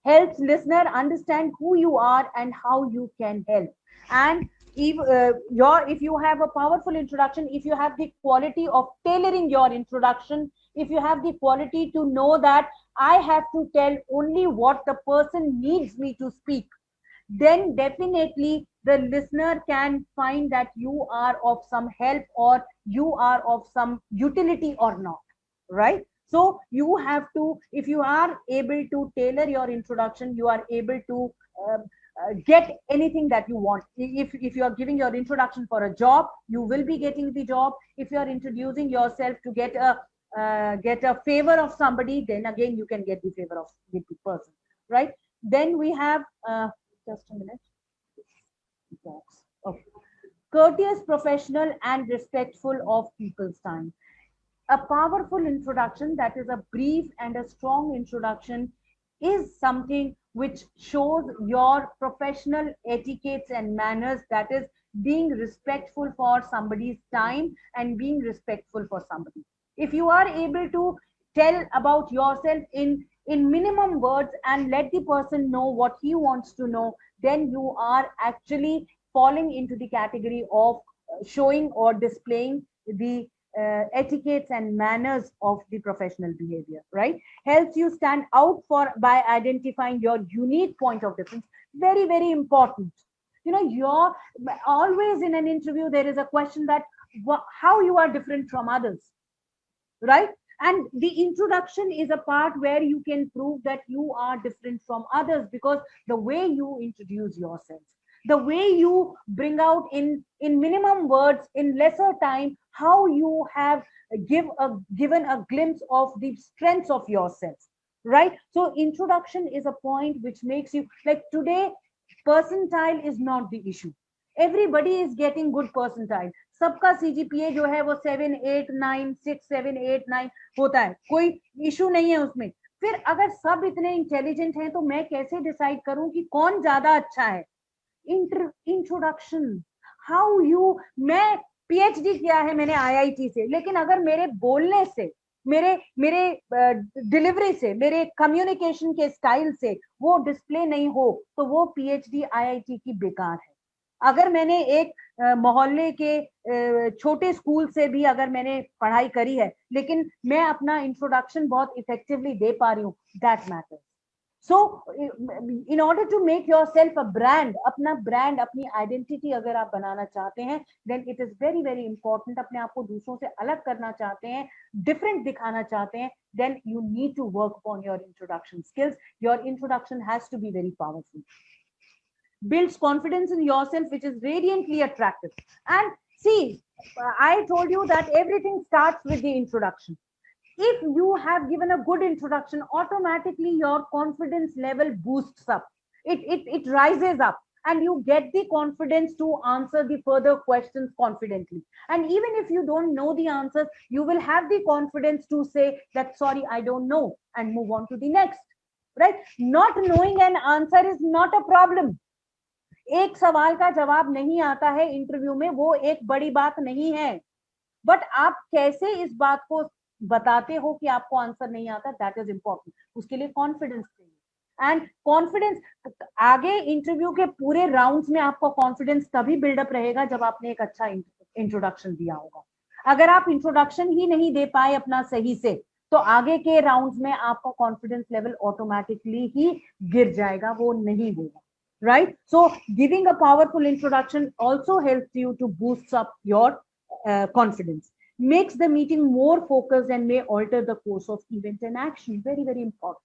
Helps listener understand who you are and how you can help. And if you have a powerful introduction, if you have the quality of tailoring your introduction, if you have the quality to know that I have to tell only what the person needs me to speak, then definitely the listener can find that you are of some help or you are of some utility or not, right? So you have to, if you are able to tailor your introduction, you are able to get anything that you want. If you are giving your introduction for a job, you will be getting the job. If you are introducing yourself to get a favor of somebody, then again you can get the favor of the person, right? Then we have just a minute. Okay. Courteous, professional, and respectful of people's time. A powerful introduction, that is a brief and a strong introduction, is something which shows your professional etiquettes and manners, that is being respectful for somebody's time and being respectful for somebody. If you are able to tell about yourself in minimum words and let the person know what he wants to know, then you are actually falling into the category of showing or displaying the etiquettes and manners of the professional behavior, right? Helps you stand out by identifying your unique point of difference. Very, very important. You know, you're always in an interview, there is a question that how you are different from others, right? And the introduction is a part where you can prove that you are different from others, because the way you introduce yourself, the way you bring out in minimum words, in lesser time, how you have given a glimpse of the strengths of yourself, right? So introduction is a point which makes you, like today, percentile is not the issue. Everybody is getting good percentile. सबका CGPA जो है वो 7 8 9 6 7 8 9 होता है, कोई issue नहीं है उसमें। फिर अगर सब इतने इंटेलिजेंट हैं तो मैं कैसे डिसाइड करूं कि कौन ज्यादा अच्छा है? इंट्रोडक्शन, हाउ यू, मैं पीएचडी किया है मैंने आईआईटी से, लेकिन अगर मेरे बोलने से, मेरे मेरे डिलीवरी से, मेरे कम्युनिकेशन के स्टाइल से वो डिस्प्ले नहीं हो, तो वो पीएचडी आईआईटी की बेकार है। अगर मैंने एक मोहल्ले के छोटे स्कूल से भी अगर मैंने पढ़ाई करी है, लेकिन मैं अपना इंट्रोडक्शन बहुत इफेक्टिवली दे पा रही हूँ, that matters. So in order to make yourself a brand, अपना ब्रांड, अपनी आइडेंटिटी अगर आप बनाना चाहते हैं, then it is very very important. अपने आप को दूसरों से अलग करना चाहते हैं, डिफरेंट दिखाना चाहते हैं, then you need to work upon your introduction skills. Your introduction has to be very powerful. Builds confidence in yourself, which is radiantly attractive. And see, I told you that everything starts with the introduction. If you have given a good introduction, automatically your confidence level boosts up. It rises up, and you get the confidence to answer the further questions confidently. And even if you don't know the answers, you will have the confidence to say that, sorry, I don't know, and move on to the next, right? Not knowing an answer is not a problem. एक सवाल का जवाब नहीं आता है interview में, वो एक बड़ी बात नहीं है, बट आप कैसे इस बात को बताते हो कि आपको आंसर नहीं आता, दैट इज इंपॉर्टेंट। उसके लिए कॉन्फिडेंस चाहिए, एंड कॉन्फिडेंस आगे इंटरव्यू के पूरे राउंड्स में आपका कॉन्फिडेंस तभी बिल्डअप रहेगा जब आपने एक अच्छा इंट्रोडक्शन दिया होगा। अगर आप इंट्रोडक्शन ही नहीं दे पाए अपना सही से, तो आगे के राउंड्स में आपका कॉन्फिडेंस लेवल ऑटोमेटिकली ही गिर जाएगा, वो नहीं होगा, right? So giving a powerful introduction also helps you to boost up your confidence, makes the meeting more focused and may alter the course of event and action. Very very important.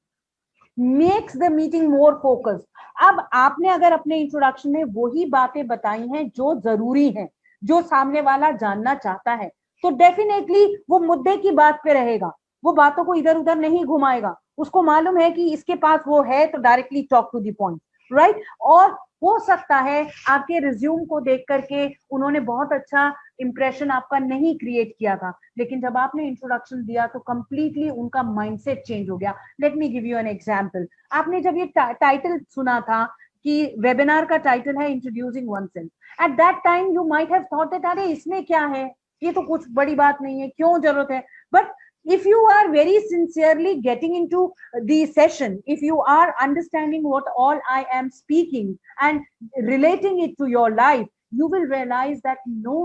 Makes the meeting more focused. अब आपने अगर अपने introduction में वही बातें बताई हैं जो जरूरी हैं, जो सामने वाला जानना चाहता है, तो डेफिनेटली वो मुद्दे की बात पे रहेगा, वो बातों को इधर उधर नहीं घुमाएगा। उसको मालूम है कि इसके पास वो है, तो directly talk to the point, right? और हो सकता है आपके रिज्यूम को देख करके उन्होंने बहुत अच्छा इंप्रेशन आपका नहीं क्रिएट किया था, लेकिन जब आपने इंट्रोडक्शन दिया तो कंप्लीटली उनका माइंडसेट चेंज हो गया। Let me give you an example. आपने जब ये टाइटल सुना था कि वेबिनार का टाइटल है introducing oneself, at that time you might have thought that अरे इसमें क्या है, ये तो कुछ बड़ी बात नहीं है, क्यों जरूरत है? But if you are very sincerely getting into the session, if you are understanding what all I am speaking and relating it to your life, you will realize that no,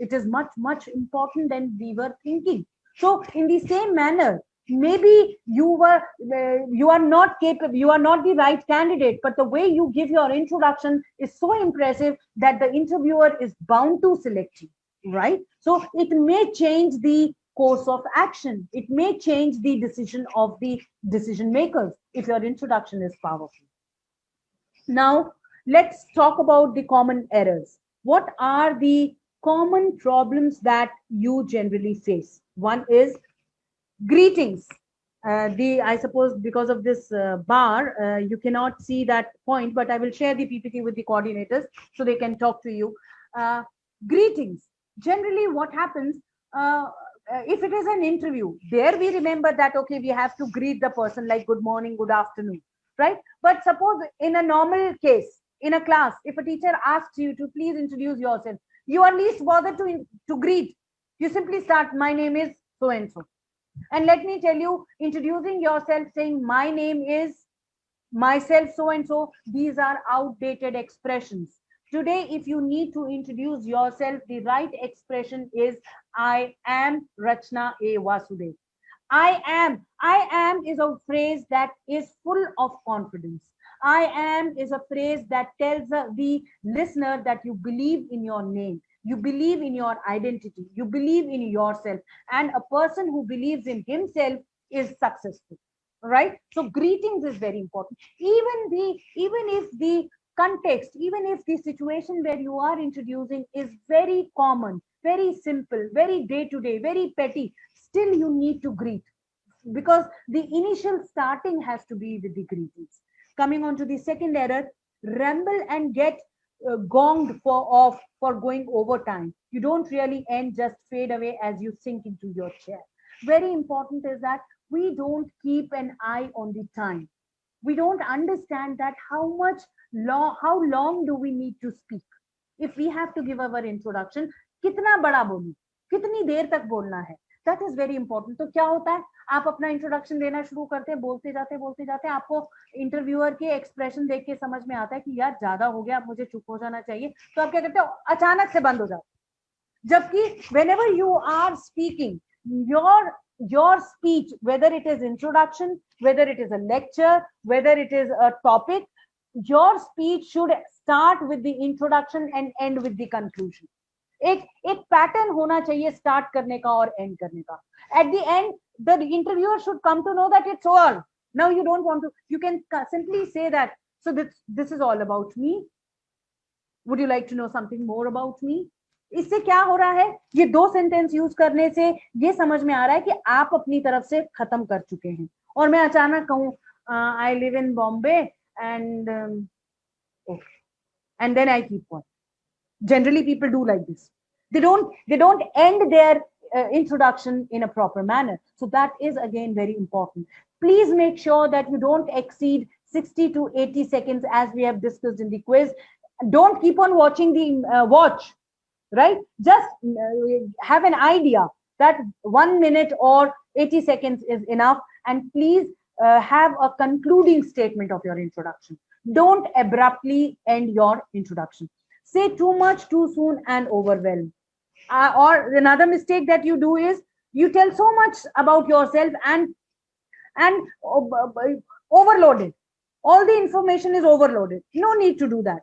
it is much much important than we were thinking. So in the same manner, maybe you are not capable, you are not the right candidate, but the way you give your introduction is so impressive that the interviewer is bound to select you, right? So it may change the course of action, it may change the decision of the decision makers if your introduction is powerful. Now let's talk about the common errors. What are the common problems that you generally face? One is greetings. I suppose because of this bar you cannot see that point, but I will share the PPT with the coordinators so they can talk to you. Greetings, generally what happens, if it is an interview, there we remember that, okay, we have to greet the person like good morning, good afternoon, right? But suppose in a normal case, in a class, if a teacher asks you to please introduce yourself, you are least bothered to greet. You simply start, my name is so and so. And let me tell you, introducing yourself saying my name is myself so and so, these are outdated expressions. Today, if you need to introduce yourself, the right expression is I am Rachna A. Vasudev. I am is a phrase that is full of confidence. I am is a phrase that tells the listener that you believe in your name, You believe in your identity. You believe in yourself. And a person who believes in himself is successful, right? So greetings is very important. Even if the context, even if the situation where you are introducing is very common, very simple, very day to day, very petty, still you need to greet, because the initial starting has to be with the greetings. Coming on to the second error, ramble and get gonged for going overtime. You don't really end, just fade away as you sink into your chair. Very important is that we don't keep an eye on the time. We don't understand that how long do we need to speak. If we have to give our introduction, कितना बड़ा बोलूं, कितनी देर तक बोलना है, that is very important. तो क्या होता है, आप अपना इंट्रोडक्शन देना शुरू करते हैं, बोलते जाते हैं, आपको इंटरव्यूअर के एक्सप्रेशन देख के समझ में आता है कि यार ज्यादा हो गया, अब मुझे चुप हो जाना चाहिए, तो आप क्या करते हो, अचानक से बंद हो जाते. जबकि whenever you are speaking, your speech, whether it is introduction, whether it is a lecture, whether it is a topic, your speech should start with the introduction and end with the conclusion. एक pattern होना चाहिए start करने का और and करने का. At the end, the interviewer should come to know that it's all. Now you don't want to, you can simply say that, so this is all about me. Would you like to know something more about me? इससे क्या हो रहा है, ये दो sentence use करने से ये समझ में आ रहा है कि आप अपनी तरफ से खत्म कर चुके हैं. और मैं अचानक कहूं I live in Bombay and then I keep on. Generally people do like this. They don't end their introduction in a proper manner. So that is again very important. Please make sure that you don't exceed 60 to 80 seconds as we have discussed in the quiz. Don't keep on watching the watch, right? Just have an idea that 1 minute or 80 seconds is enough, and please have a concluding statement of your introduction. Don't abruptly end your introduction. Say too much too soon and overwhelm. Or another mistake that you do is you tell so much about yourself and overloaded. All the information is overloaded. No need to do that.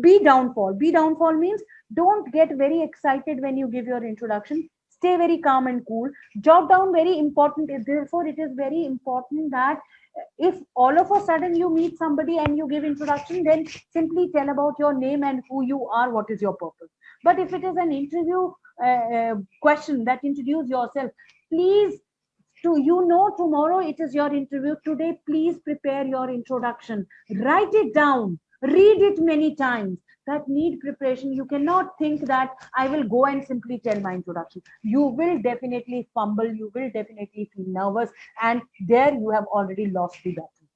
Be downfall. Be downfall means don't get very excited when you give your introduction. Stay very calm and cool. Jot down very important. Therefore, it is very important that if all of a sudden you meet somebody and you give introduction, then simply tell about your name and who you are, what is your purpose. But if it is an interview question that introduce yourself, please, tomorrow it is your interview. Today, please prepare your introduction. Write it down. Read it many times. That need preparation. You cannot think that I will go and simply tell my introduction. You will definitely fumble. You will definitely feel nervous. And there you have already lost the battle.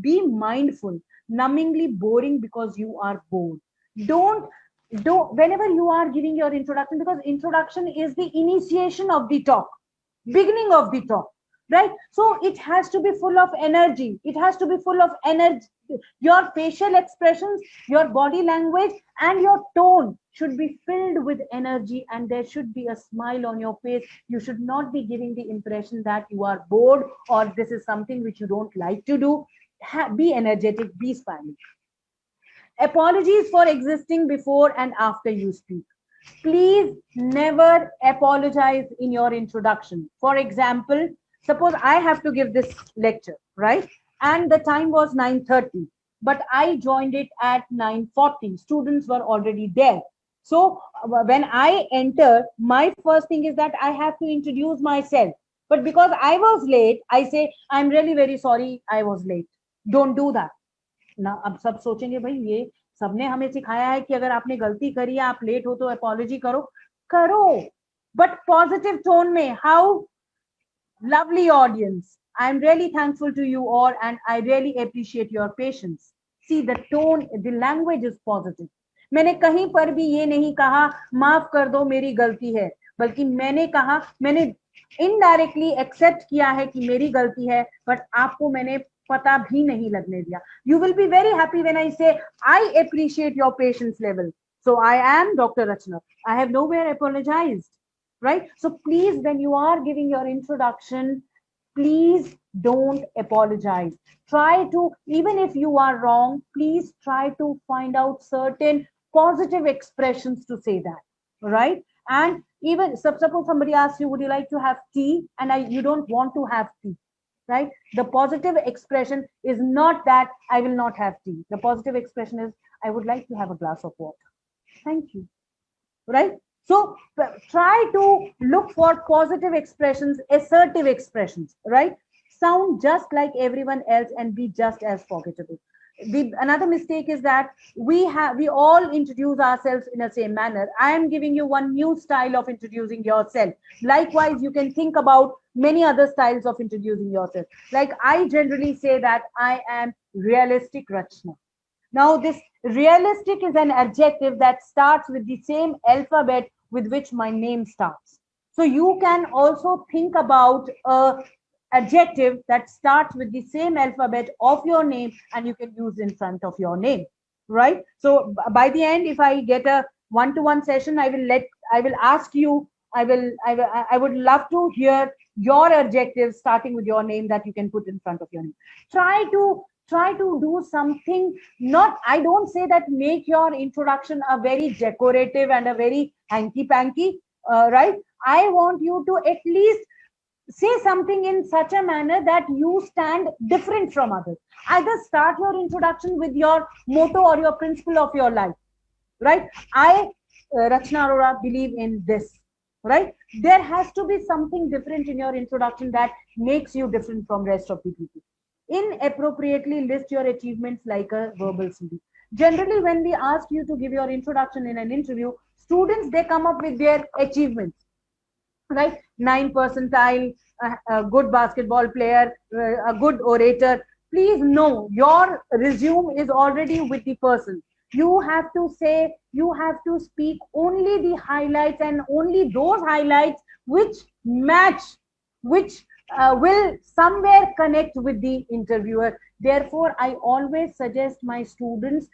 Be mindful. Numbingly boring because you are bored. Don't whenever you are giving your introduction, because introduction is the initiation of the talk, beginning of the talk, right? So it has to be full of energy. It has to be full of energy. Your facial expressions, your body language, and your tone should be filled with energy, and there should be a smile on your face. You should not be giving the impression that you are bored or this is something which you don't like to do. Be energetic, be smiling. Apologies for existing before and after you speak. Please never apologize in your introduction. For example, suppose I have to give this lecture, right? And the time was 9:30, but I joined it at 9:40. Students were already there. So when I enter, my first thing is that I have to introduce myself. But because I was late, I say, I'm really very sorry I was late. Don't do that. ना अब सब सोचेंगे भाई ये सबने हमें सिखाया है कि अगर आपने गलती करी है, आप लेट हो तो अपॉलॉजी करो, but positive tone में. How lovely audience. I'm really thankful to you all and I really appreciate your patience. See, the tone, the language is positive. मैंने कहीं पर भी ये नहीं कहा माफ कर दो मेरी गलती है, बल्कि मैंने इनडायरेक्टली एक्सेप्ट किया है कि मेरी गलती है, बट आपको मैंने पता भी नहीं लगने दिया. You will be very happy when I say I appreciate your patience level. So I am Dr. Rachna. I have nowhere apologized, right? So please, when you are giving your introduction, please don't apologize. Try to, even if you are wrong, please try to find out certain positive expressions to say that. right? And even suppose somebody asks you, would you like to have tea? And you don't want to have tea, right? The positive expression is not that I will not have tea. The positive expression is I would like to have a glass of water. Thank you, right? So try to look for positive expressions, assertive expressions, right? Sound just like everyone else and be just as forgettable. Another mistake is that we all introduce ourselves in the same manner. I am giving you one new style of introducing yourself. Likewise, you can think about many other styles of introducing yourself. Like I generally say that I am realistic Rachna. Now, this realistic is an adjective that starts with the same alphabet with which my name starts. So you can also think about a adjective that starts with the same alphabet of your name and you can use in front of your name, right? So by the end, if I get a one-to-one session, I will ask you, I would love to hear your adjectives starting with your name that you can put in front of your name. Try to do something. Not, I don't say that make your introduction a very decorative and a very hanky panky, right? I want you to at least say something in such a manner that you stand different from others. Either start your introduction with your motto or your principle of your life, right? I, Rachna Arora, believe in this, right? There has to be something different in your introduction that makes you different from rest of the people. Inappropriately list your achievements like a verbal CD. Generally, when we ask you to give your introduction in an interview, students, they come up with their achievements, right? 9 percentile, a good basketball player, a good orator. Please know your resume is already with the person. You have to say, you have to speak only the highlights and only those highlights which match, which will somewhere connect with the interviewer. Therefore, I always suggest my students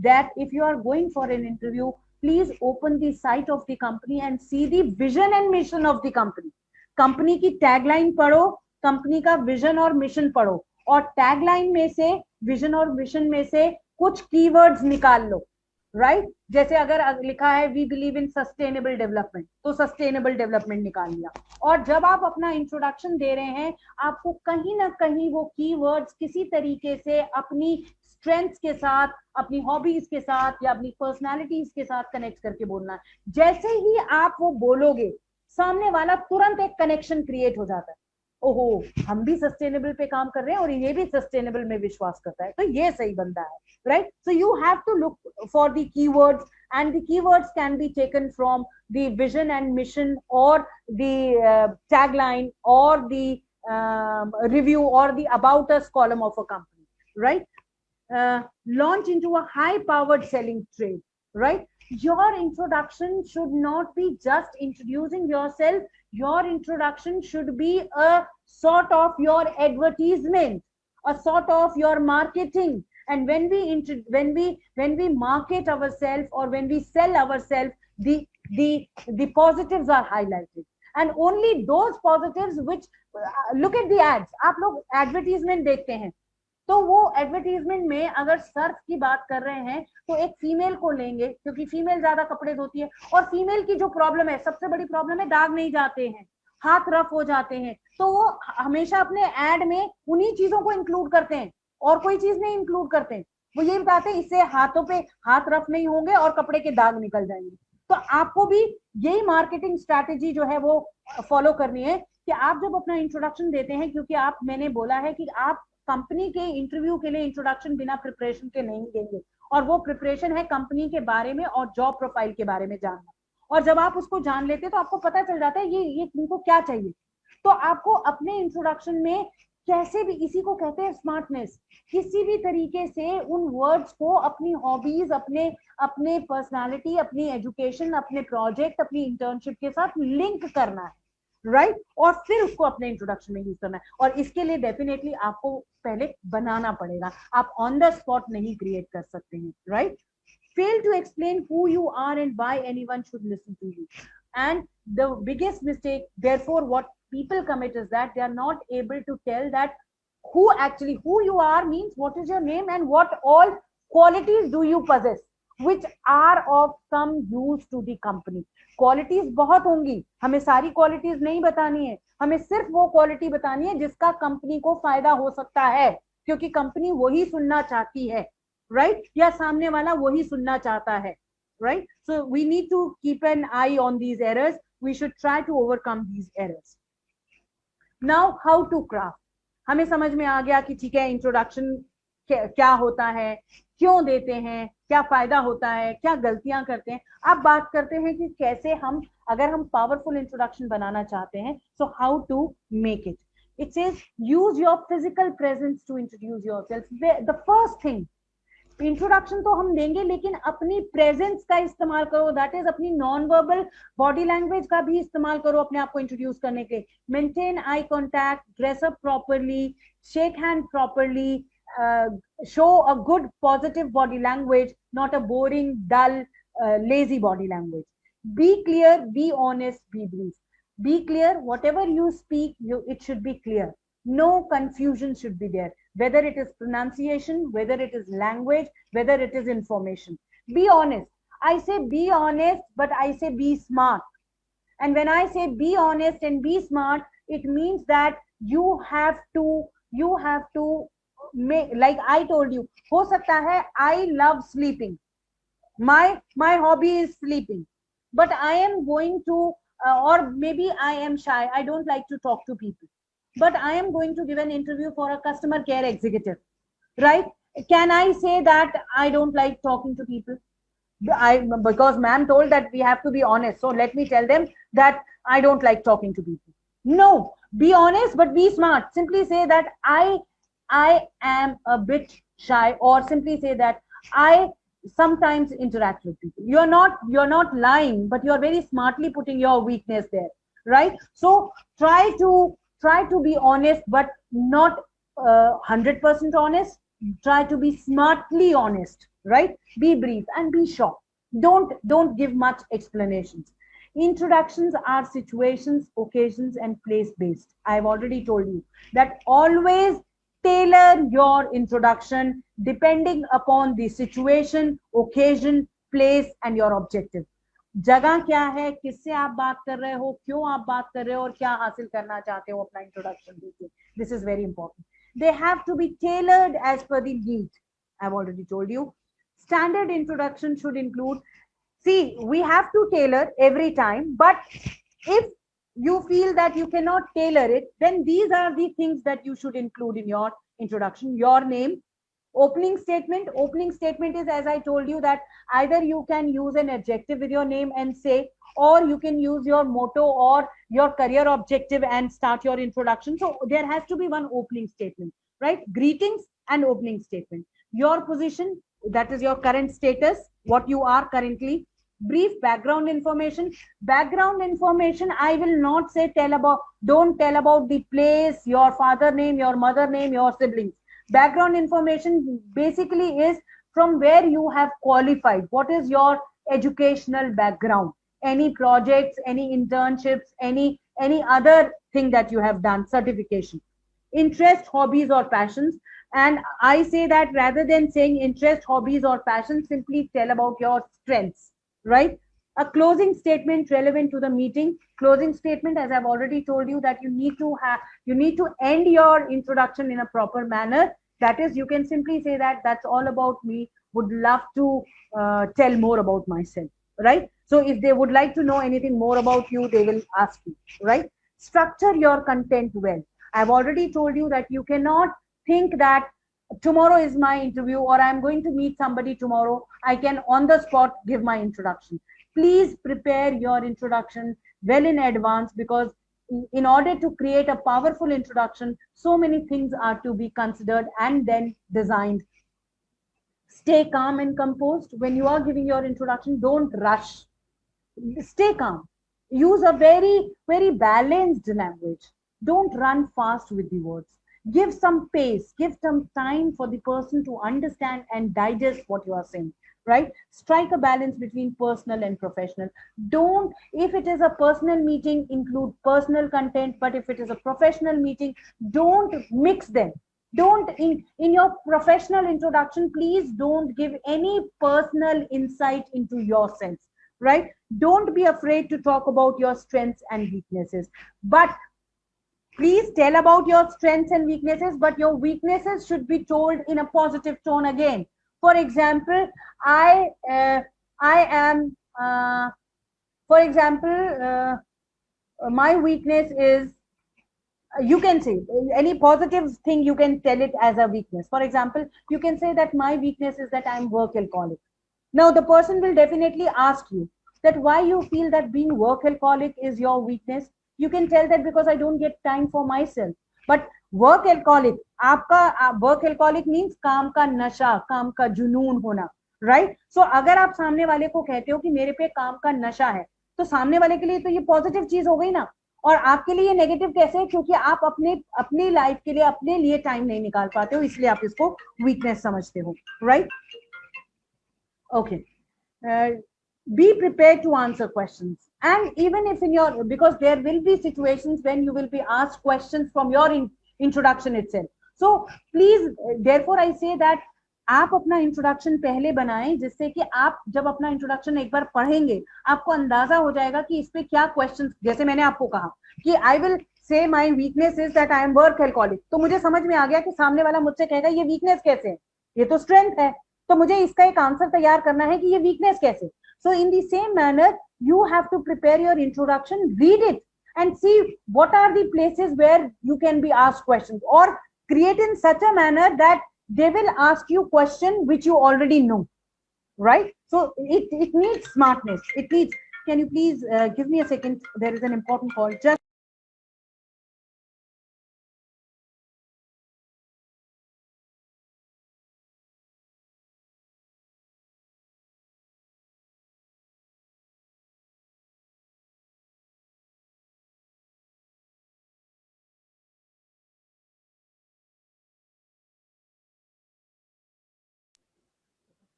that if you are going for an interview, please open the site of the company and see the vision and mission of the company. Company की tagline पढ़ो, company का vision और mission पढ़ो, और tagline में से, vision और mission में से कुछ कीवर्ड्स निकाल लो, राइट? जैसे अगर लिखा है we believe in sustainable development, तो सस्टेनेबल डेवलपमेंट निकाल लिया। और जब आप अपना इंट्रोडक्शन दे रहे हैं, आपको कहीं ना कहीं वो कीवर्ड्स किसी तरीके से अपनी स्ट्रेंथ्स के साथ, अपनी हॉबीज के साथ या अपनी पर्सनालिटीज के साथ कनेक्ट करके बोलना है। जैसे ही आप वो बोलोगे, सामने वाला तुरंत एक कनेक्शन क्रिएट हो जाता है, ओहो हम भी सस्टेनेबल पे काम कर रहे हैं और ये भी सस्टेनेबल में विश्वास करता है, तो ये सही बंदा है, right? So you have to look for the keywords, and the keywords can be taken from the vision and mission or the tagline or the review or the about us column of a company, right? Launch into a high powered selling trade, right? Your introduction should not be just introducing yourself. Your introduction should be a sort of your advertisement, a sort of your marketing. And when we market ourselves or when we sell ourselves, the positives are highlighted, and only those positives which look at the ads. आप लोग advertisement देखते हैं, तो वो advertisement में अगर Surf की बात कर रहे हैं तो एक फीमेल को लेंगे, क्योंकि फीमेल ज्यादा कपड़े धोती है, और फीमेल की जो प्रॉब्लम है, सबसे बड़ी प्रॉब्लम है, दाग नहीं जाते हैं, हाथ रफ हो जाते हैं, तो वो हमेशा अपने एड में उन्हीं चीजों को इंक्लूड करते हैं और कोई चीज नहीं इंक्लूड करते हैं। वो ये बताते हैं इससे हाथों पे हाथ रफ नहीं होंगे और कपड़े के दाग निकल जाएंगे। तो आपको भी यही मार्केटिंग स्ट्रैटेजी जो है वो फॉलो करनी है कि आप जब अपना इंट्रोडक्शन देते हैं, क्योंकि आप, मैंने बोला है कि आप कंपनी के इंटरव्यू के लिए इंट्रोडक्शन बिना प्रिपरेशन के नहीं देंगे, और वो प्रिपरेशन है कंपनी के बारे में और जॉब प्रोफाइल के बारे में जानना। और जब आप उसको जान लेते हैं तो आपको पता चल जाता है ये इनको क्या चाहिए। तो आपको अपने इंट्रोडक्शन में कैसे भी, इसी को कहते हैं स्मार्टनेस, किसी भी तरीके से उन वर्ड्स को अपनी हॉबीज, अपने पर्सनालिटी, अपनी एजुकेशन, अपने प्रोजेक्ट, अपनी इंटर्नशिप के साथ लिंक करना है, राइट? और फिर उसको अपने इंट्रोडक्शन में यूज करना है। और इसके लिए डेफिनेटली आपको पहले बनाना पड़ेगा, आप ऑन द स्पॉट नहीं क्रिएट कर सकते हैं, right? Fail to explain who you are and why anyone should listen to you. And the biggest mistake, therefore, what people commit is that they are not able to tell that who you are means what is your name and what all qualities do you possess. which are of some use to the company. Qualities बहुत होंगी, हमें सारी qualities नहीं बतानी है, हमें सिर्फ वो क्वालिटी बतानी है जिसका कंपनी को फायदा हो सकता है, क्योंकि कंपनी वही सुनना चाहती है, राइट, या सामने वाला वही सुनना चाहता है, right. So we need to keep an eye on these errors, we should try to overcome these errors. Now how to craft. हमें समझ में आ गया कि ठीक है, इंट्रोडक्शन क्या होता है, क्यों देते हैं, क्या फायदा होता है, क्या गलतियां करते हैं. अब बात करते हैं कि कैसे हम, अगर हम पावरफुल इंट्रोडक्शन बनाना चाहते हैं, so how to make it. It says use your physical presence to introduce yourself. The first thing, introduction तो हम देंगे लेकिन अपनी प्रेजेंस का इस्तेमाल करो, दैट इज अपनी नॉन वर्बल बॉडी लैंग्वेज का भी इस्तेमाल करो अपने आप को इंट्रोड्यूस करने के लिए. Maintain eye contact, dress up properly, shake hand properly, show a good positive body language, not a boring, dull, lazy body language. Be clear, be honest, be brief. Be clear, whatever you speak, it should be clear. No confusion should be there, whether it is pronunciation, whether it is language, whether it is information. Be honest. I say be honest, but I say be smart. And when I say be honest and be smart, it means that you have to make, like I told you, हो सकता है I love sleeping, my hobby is sleeping, but I am going to or maybe I am shy, I don't like to talk to people, but I am going to give an interview for a customer care executive, right? Can I say that I don't like talking to people? Because ma'am told that we have to be honest, so let me tell them that I don't like talking to people. No, be honest but be smart. Simply say that I am a bit shy, or simply say that I sometimes interact with people. You're not lying, but you're very smartly putting your weakness there, right? So try to be honest, but not 100% honest. Try to be smartly honest, right? Be brief and be short. Don't give much explanations. Introductions are situations, occasions, and place based. I've already told you that always tailor your introduction depending upon the situation, occasion, place, and your objective. जगह क्या है, किससे आप बात कर रहे हो, क्यों आप बात कर रहे हो, और क्या हासिल करना चाहते हो अपना इंट्रोडक्शन देके. This is very important. They have to be tailored as per the need. I've already told you. Standard introduction should include, see, we have to tailor every time, but if you feel that you cannot tailor it, then these are the things that you should include in your introduction. Your name, opening statement. Opening statement is, as I told you, that either you can use an adjective with your name and say, or you can use your motto or your career objective and start your introduction. So there has to be one opening statement, right? Greetings and opening statement. Your position, that is your current status, what you are currently. Brief background information. Background information, I will not say don't tell about the place, your father name, your mother name, your siblings. Background information basically is from where you have qualified. What is your educational background? Any projects, any internships, any other thing that you have done, certification. Interest, hobbies, or passions. And I say that rather than saying interest, hobbies, or passions, simply tell about your strengths. Right? A closing statement relevant to the meeting. Closing statement, as I've already told you, that you need to end your introduction in a proper manner. That is, you can simply say that that's all about me. Would love to tell more about myself. Right? So if they would like to know anything more about you, they will ask you. Right? Structure your content well. I've already told you that you cannot think that tomorrow is my interview, or I'm going to meet somebody tomorrow, I can on the spot give my introduction. Please prepare your introduction well in advance, because in order to create a powerful introduction, so many things are to be considered and then designed. Stay calm and composed. When you are giving your introduction, don't rush. Stay calm. Use a very, very balanced language. Don't run fast with the words. Give some pace, give some time for the person to understand and digest what you are saying, right? Strike a balance between personal and professional. Don't, if it is a personal meeting, include personal content, but if it is a professional meeting, don't mix them. Don't, in your professional introduction, please don't give any personal insight into yourself, right? Don't be afraid to talk about your strengths and weaknesses, but please tell about your strengths and weaknesses, but your weaknesses should be told in a positive tone again. For example, I am, for example, my weakness is, you can say any positive thing, you can tell it as a weakness. For example, you can say that my weakness is that I'm workaholic. Now the person will definitely ask you that why you feel that being workaholic is your weakness. You can tell that because I don't get time for myself. But workaholic, आपका workaholic means काम का नशा, काम का जुनून होना, right? So अगर आप सामने वाले को कहते हो कि मेरे पे काम का नशा है, तो सामने वाले के लिए तो ये पॉजिटिव चीज हो गई ना, और आपके लिए नेगेटिव कैसे है? क्योंकि आप अपनी लाइफ के लिए अपने लिए टाइम नहीं निकाल पाते हो, इसलिए आप इसको वीकनेस समझते हो, right? Okay. Be prepared to answer questions, and even if in your, because there will be situations when you will be asked questions from your introduction itself. So please, therefore I say that आप अपना introduction पहले बनाएं, जिससे कि आप जब अपना introduction एक बार पढ़ेंगे आपको अंदाजा हो जाएगा कि इस पे क्या क्वेश्चन, जैसे मैंने आपको कहा कि I will say my weakness is that I am workaholic, तो मुझे समझ में आ गया कि सामने वाला मुझसे कहेगा ये वीकनेस कैसे है, ये तो स्ट्रेंथ है, तो मुझे इसका एक आंसर तैयार करना है कि ये वीकनेस कैसे. So in the same manner you have to prepare your introduction, read it and see what are the places where you can be asked questions, or create in such a manner that they will ask you question which you already know, right? So it needs smartness, it needs, can you please give me a second, there is an important call, just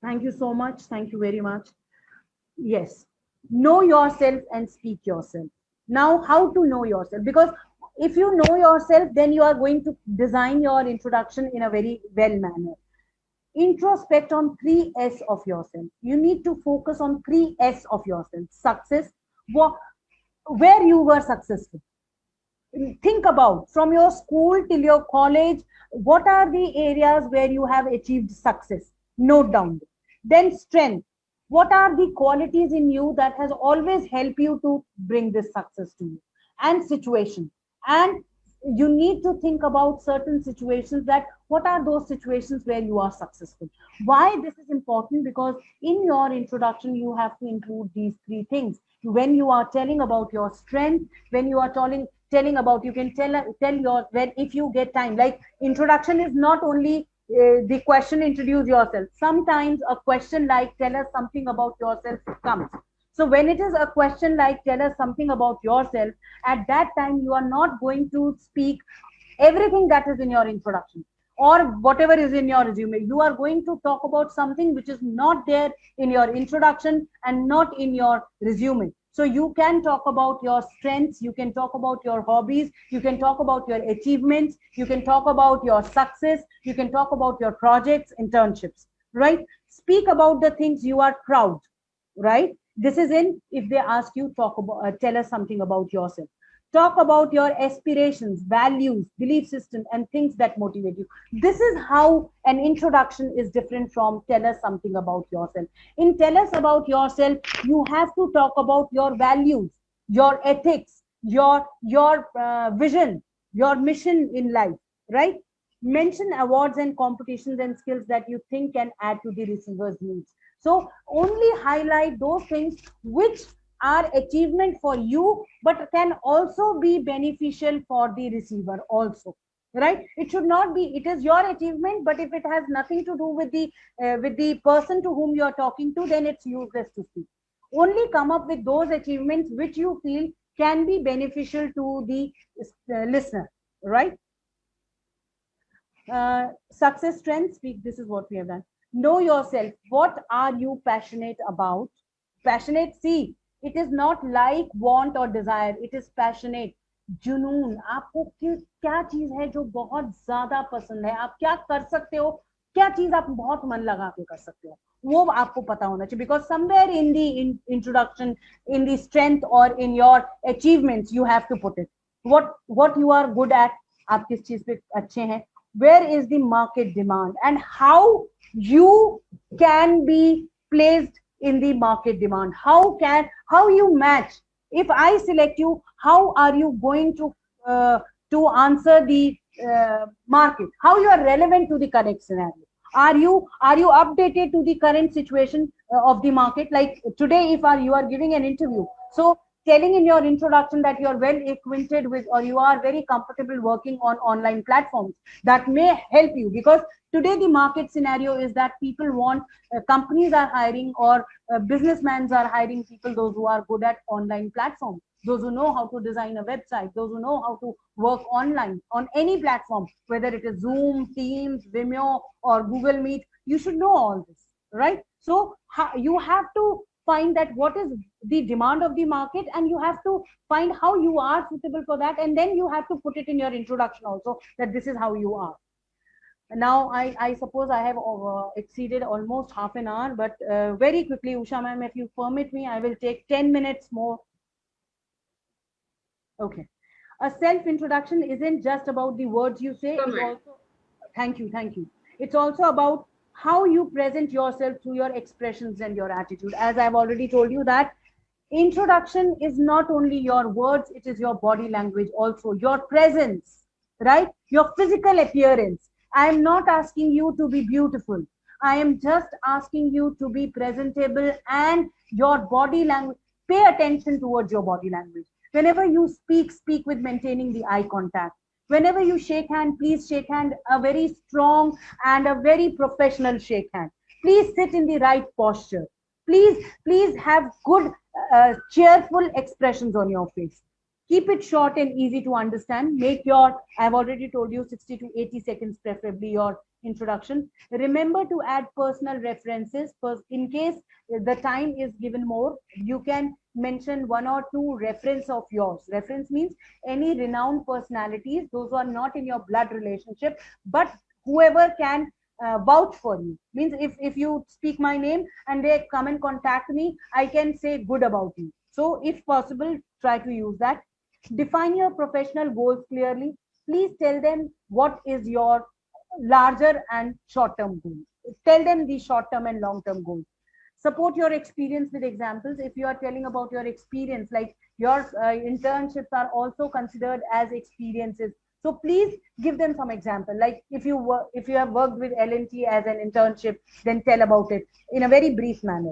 thank you so much, thank you very much. Yes, know yourself and speak yourself. Now, how to know yourself? Because if you know yourself, then you are going to design your introduction in a very well manner. Introspect on 3S of yourself. You need to focus on 3S of yourself. Success, where you were successful. Think about from your school till your college, what are the areas where you have achieved success? Note down. Then strength. What are the qualities in you that has always helped you to bring this success to you? And situation. And you need to think about certain situations, that what are those situations where you are successful. Why this is important? Because in your introduction you have to include these three things. When you are telling about your strength, when you are telling about, you can tell your, when if you get time, like introduction is not only the question introduce yourself. Sometimes a question like tell us something about yourself comes. So when it is a question like tell us something about yourself, at that time you are not going to speak everything that is in your introduction or whatever is in your resume. You are going to talk about something which is not there in your introduction and not in your resume. So you can talk about your strengths, you can talk about your hobbies, you can talk about your achievements, you can talk about your success, you can talk about your projects, internships, right? Speak about the things you are proud, right? This is in, if they ask you, talk about, tell us something about yourself. Talk about your aspirations, values, belief system, and things that motivate you. This is how an introduction is different from tell us something about yourself. In tell us about yourself, you have to talk about your values, your ethics, your vision, your mission in life, right? Mention awards and competitions and skills that you think can add to the receiver's needs. So only highlight those things which are achievement for you, but can also be beneficial for the receiver also, right? It should not be, it is your achievement, but if it has nothing to do with the person to whom you are talking to, then it's useless to speak. Only come up with those achievements which you feel can be beneficial to the listener, right? Success strength, speak, this is what we have done. Know yourself. What are you passionate about? Passionate, see, it is not like, want, or desire. It is passionate. जुनून, आपको क्या चीज है जो बहुत ज्यादा पसंद है, आप क्या कर सकते हो, क्या चीज आप बहुत मन लगा के कर सकते हो, वो आपको पता होना चाहिए. Because somewhere in the introduction, in the strength और in your achievements, you have to put it what you are good at, आप किस चीज पे अच्छे हैं, where is the market demand and how you can be placed in the market demand, how you match. If I select you, how are you going to answer the market, how you are relevant to the current scenario, are you updated to the current situation of the market. Like today, if you are giving an interview, so telling in your introduction that you are well acquainted with or you are very comfortable working on online platforms, that may help you. Because today the market scenario is that people want, companies are hiring, or businessmen are hiring people, those who are good at online platforms, those who know how to design a website, those who know how to work online on any platform, whether it is Zoom, Teams, Vimeo, or Google Meet. You should know all this, right? So you have to find that what is the demand of the market, and you have to find how you are suitable for that, and then you have to put it in your introduction also, that this is how you are. Now I suppose I have exceeded almost half an hour, but very quickly, Usha ma'am, if you permit me, I will take 10 minutes more. Okay. A self introduction isn't just about the words you say. It's also, thank you. It's also about how you present yourself through your expressions and your attitude. As I've already told you, that introduction is not only your words, it is your body language also, your presence, right? Your physical appearance. I am not asking you to be beautiful. I am just asking you to be presentable, and your body language. Pay attention towards your body language. Whenever you speak with maintaining the eye contact. Whenever you shake hand, please shake hand a very strong and a very professional shake hand. Please sit in the right posture. Please have good, cheerful expressions on your face. Keep it short and easy to understand. Make your, I've already told you, 60 to 80 seconds, preferably your introduction. Remember to add personal references. In case the time is given more, you can mention one or two reference of yours. Reference means any renowned personalities, those who are not in your blood relationship, but whoever can vouch for you. Means if you speak my name and they come and contact me, I can say good about you. So if possible, try to use that. Define your professional goals clearly. Please tell them what is your larger and short-term goals. Tell them the short-term and long-term goals. Support your experience with examples. If you are telling about your experience, like your internships are also considered as experiences, so please give them some example. Like if you have worked with L&T as an internship, then tell about it in a very brief manner.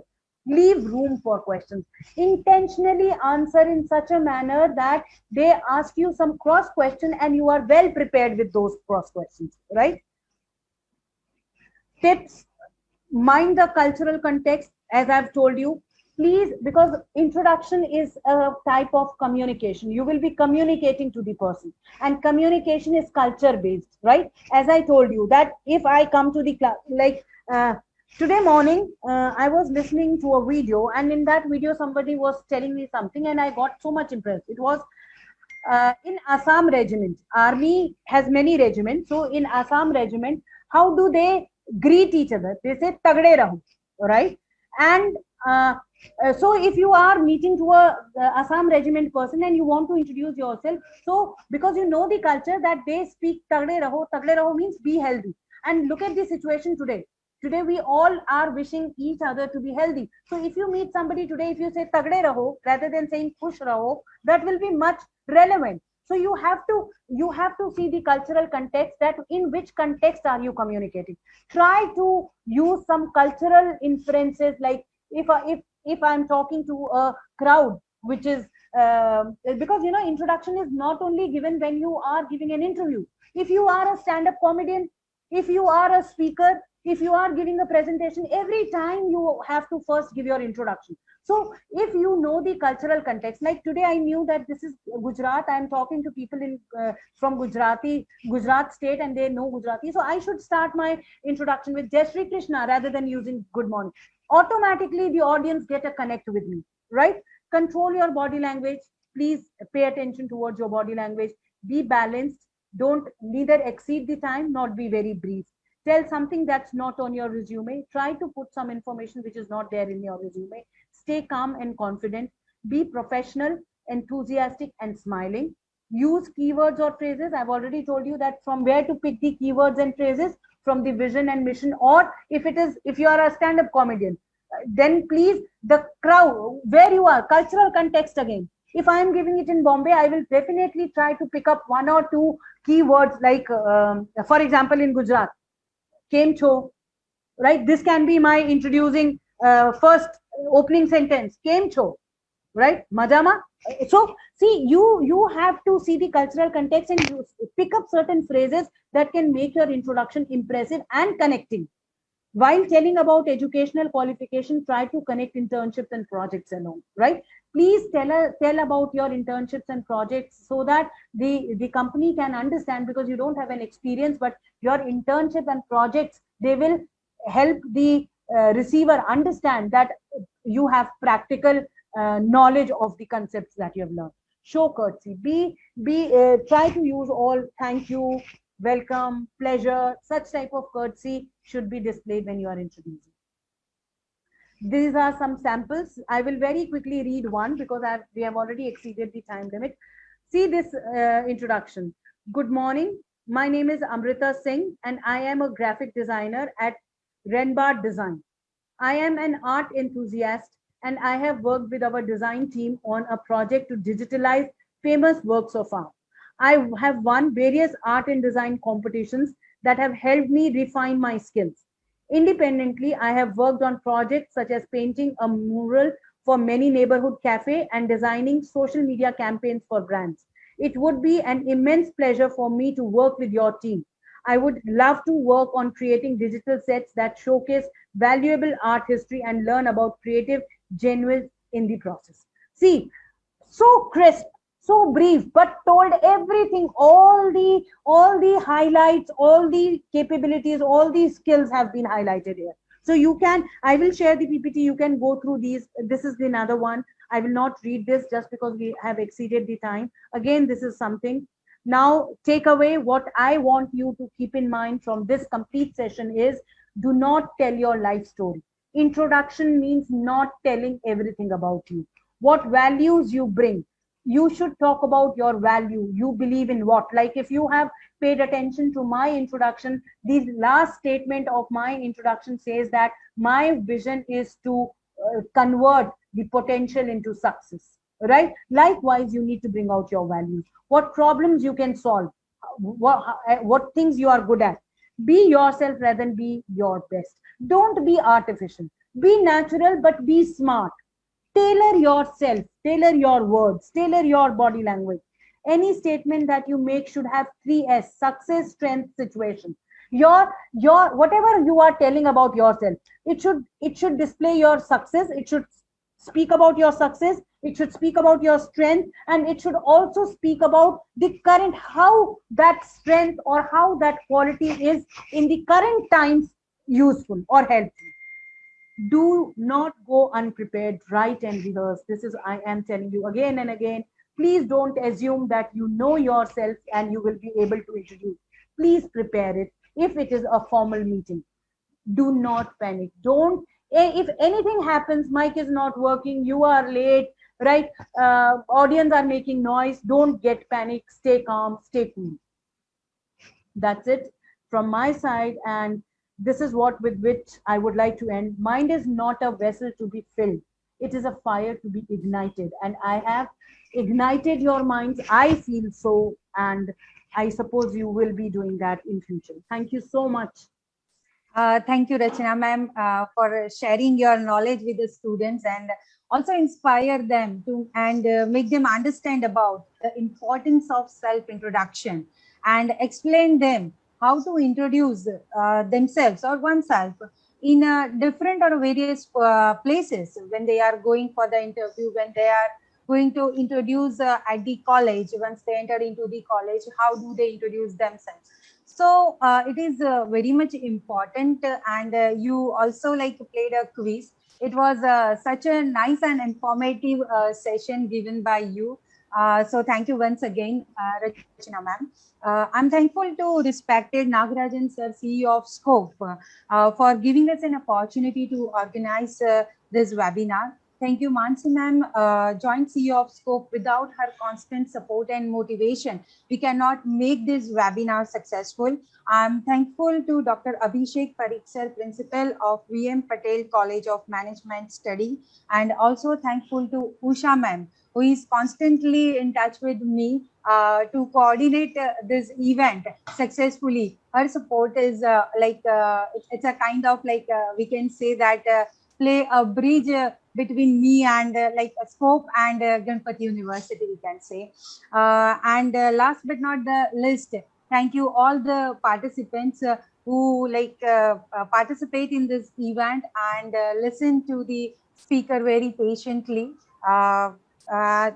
Leave room for questions. Intentionally answer in such a manner that they ask you some cross question and you are well prepared with those cross questions, right? Tips: mind the cultural context, as I've told you. Please, because introduction is a type of communication. You will be communicating to the person, and communication is culture based, right? As I told you, that if I come to the class, like today morning, I was listening to a video, and in that video, somebody was telling me something, and I got so much impressed. It was in Assam regiment. Army has many regiments. So in Assam regiment, how do they greet each other? They say "Tagde raho," right? And so if you are meeting to a Assam regiment person and you want to introduce yourself, so because you know the culture that they speak "Tagde raho" means be healthy. And look at the situation today. Today we all are wishing each other to be healthy. So if you meet somebody today, if you say "Tagde raho" rather than saying "Khush raho," that will be much relevant. So you have to see the cultural context, that in which context are you communicating. Try to use some cultural inferences, like if I'm talking to a crowd, which is because introduction is not only given when you are giving an interview. If you are a stand-up comedian, if you are a speaker, if you are giving a presentation, every time you have to first give your introduction. So if you know the cultural context, like today I knew that this is Gujarat, I am talking to people from Gujarat state, and they know Gujarati. So I should start my introduction with Jai Shri Krishna rather than using good morning. Automatically the audience get a connect with me, right? Control your body language. please pay attention towards your body language. Be balanced. Don't neither exceed the time, not be very brief. Tell something that's not on your resume. Try to put some information which is not there in your resume. Stay calm and confident. Be professional, enthusiastic, and smiling. Use keywords or phrases. I've already told you that from where to pick the keywords and phrases, from the vision and mission, or if you are a stand-up comedian, then please, the crowd where you are, cultural context again. If I am giving it in Bombay, I will definitely try to pick up one or two keywords, like for example in Gujarat, came cho, right? This can be my introducing first opening sentence, came cho, right? Majama. So see, you have to see the cultural context and you pick up certain phrases that can make your introduction impressive and connecting. While telling about educational qualification, try to connect internships and projects along, right? Please tell about your internships and projects so that the company can understand, because you don't have an experience, but your internship and projects, they will help the receiver understand that you have practical knowledge of the concepts that you have learned. Show courtesy. Try to use all thank you, welcome, pleasure. Such type of courtesy should be displayed when you are introducing. These are some samples. I will very quickly read one because we have already exceeded the time limit. See this introduction. Good morning. My name is Amrita Singh and I am a graphic designer at Renbard Design. I am an art enthusiast and I have worked with our design team on a project to digitalize famous works of art. I have won various art and design competitions that have helped me refine my skills. Independently, I have worked on projects such as painting a mural for many neighborhood cafes and designing social media campaigns for brands. It would be an immense pleasure for me to work with your team. I would love to work on creating digital sets that showcase valuable art history and learn about creative genuine in the process. See, so crisp, so brief, but told everything, all the highlights, all the capabilities, all the skills have been highlighted here. So you can, I will share the PPT, you can go through these. This is another one. I will not read this just because we have exceeded the time. Again, this is something. Now, take away what I want you to keep in mind from this complete session is, do not tell your life story. Introduction means not telling everything about you. What values you bring. You should talk about your value. You believe in what? Like if you have paid attention to my introduction, the last statement of my introduction says that my vision is to convert the potential into success, right? Likewise, you need to bring out your values. What problems you can solve, what things you are good at. Be yourself rather than be your best. Don't be artificial. Be natural, but be smart. Tailor yourself, tailor your words, tailor your body language. Any statement that you make should have 3S: success, strength, situation. Your whatever you are telling about yourself, it should display your success. It should speak about your success. It should speak about your strength, and it should also speak about the current, how that strength or how that quality is in the current times useful or helpful. Do not go unprepared. Write and rehearse. This is, I am telling you again and again. Please don't assume that you know yourself and you will be able to introduce. Please prepare it. If it is a formal meeting, do not panic. Don't, if anything happens, mic is not working, you are late, right? Audience are making noise, don't get panic. Stay calm, stay cool. That's it from my side, and this is what with which I would like to end. Mind is not a vessel to be filled. It is a fire to be ignited. And I have ignited your minds. I feel so. And I suppose you will be doing that in future. Thank you so much. Thank you, Rachana ma'am, for sharing your knowledge with the students and also inspire them to and make them understand about the importance of self-introduction and explain them how to introduce themselves or oneself in different or various places when they are going for the interview, when they are going to introduce at the college, once they enter into the college, how do they introduce themselves? So it is very much important, and you also like played a quiz. It was such a nice and informative session given by you. So thank you once again, Rachna ma'am. I'm thankful to respected Nagarajan sir, CEO of Scope, for giving us an opportunity to organize this webinar. Thank you, Mansi ma'am, joint CEO of Scope. Without her constant support and motivation, we cannot make this webinar successful. I'm thankful to Dr. Abhishek Parikh sir, Principal of VM Patel College of Management Study, and also thankful to Usha ma'am, who is constantly in touch with me to coordinate this event successfully. Her support is it's a kind of like we can say that play a bridge between me and like a Scope and Ganpati University, we can say. And last but not the least, thank you all the participants who participate in this event and listen to the speaker very patiently.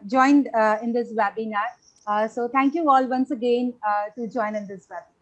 Joined in this webinar. So thank you all once again to join in this webinar.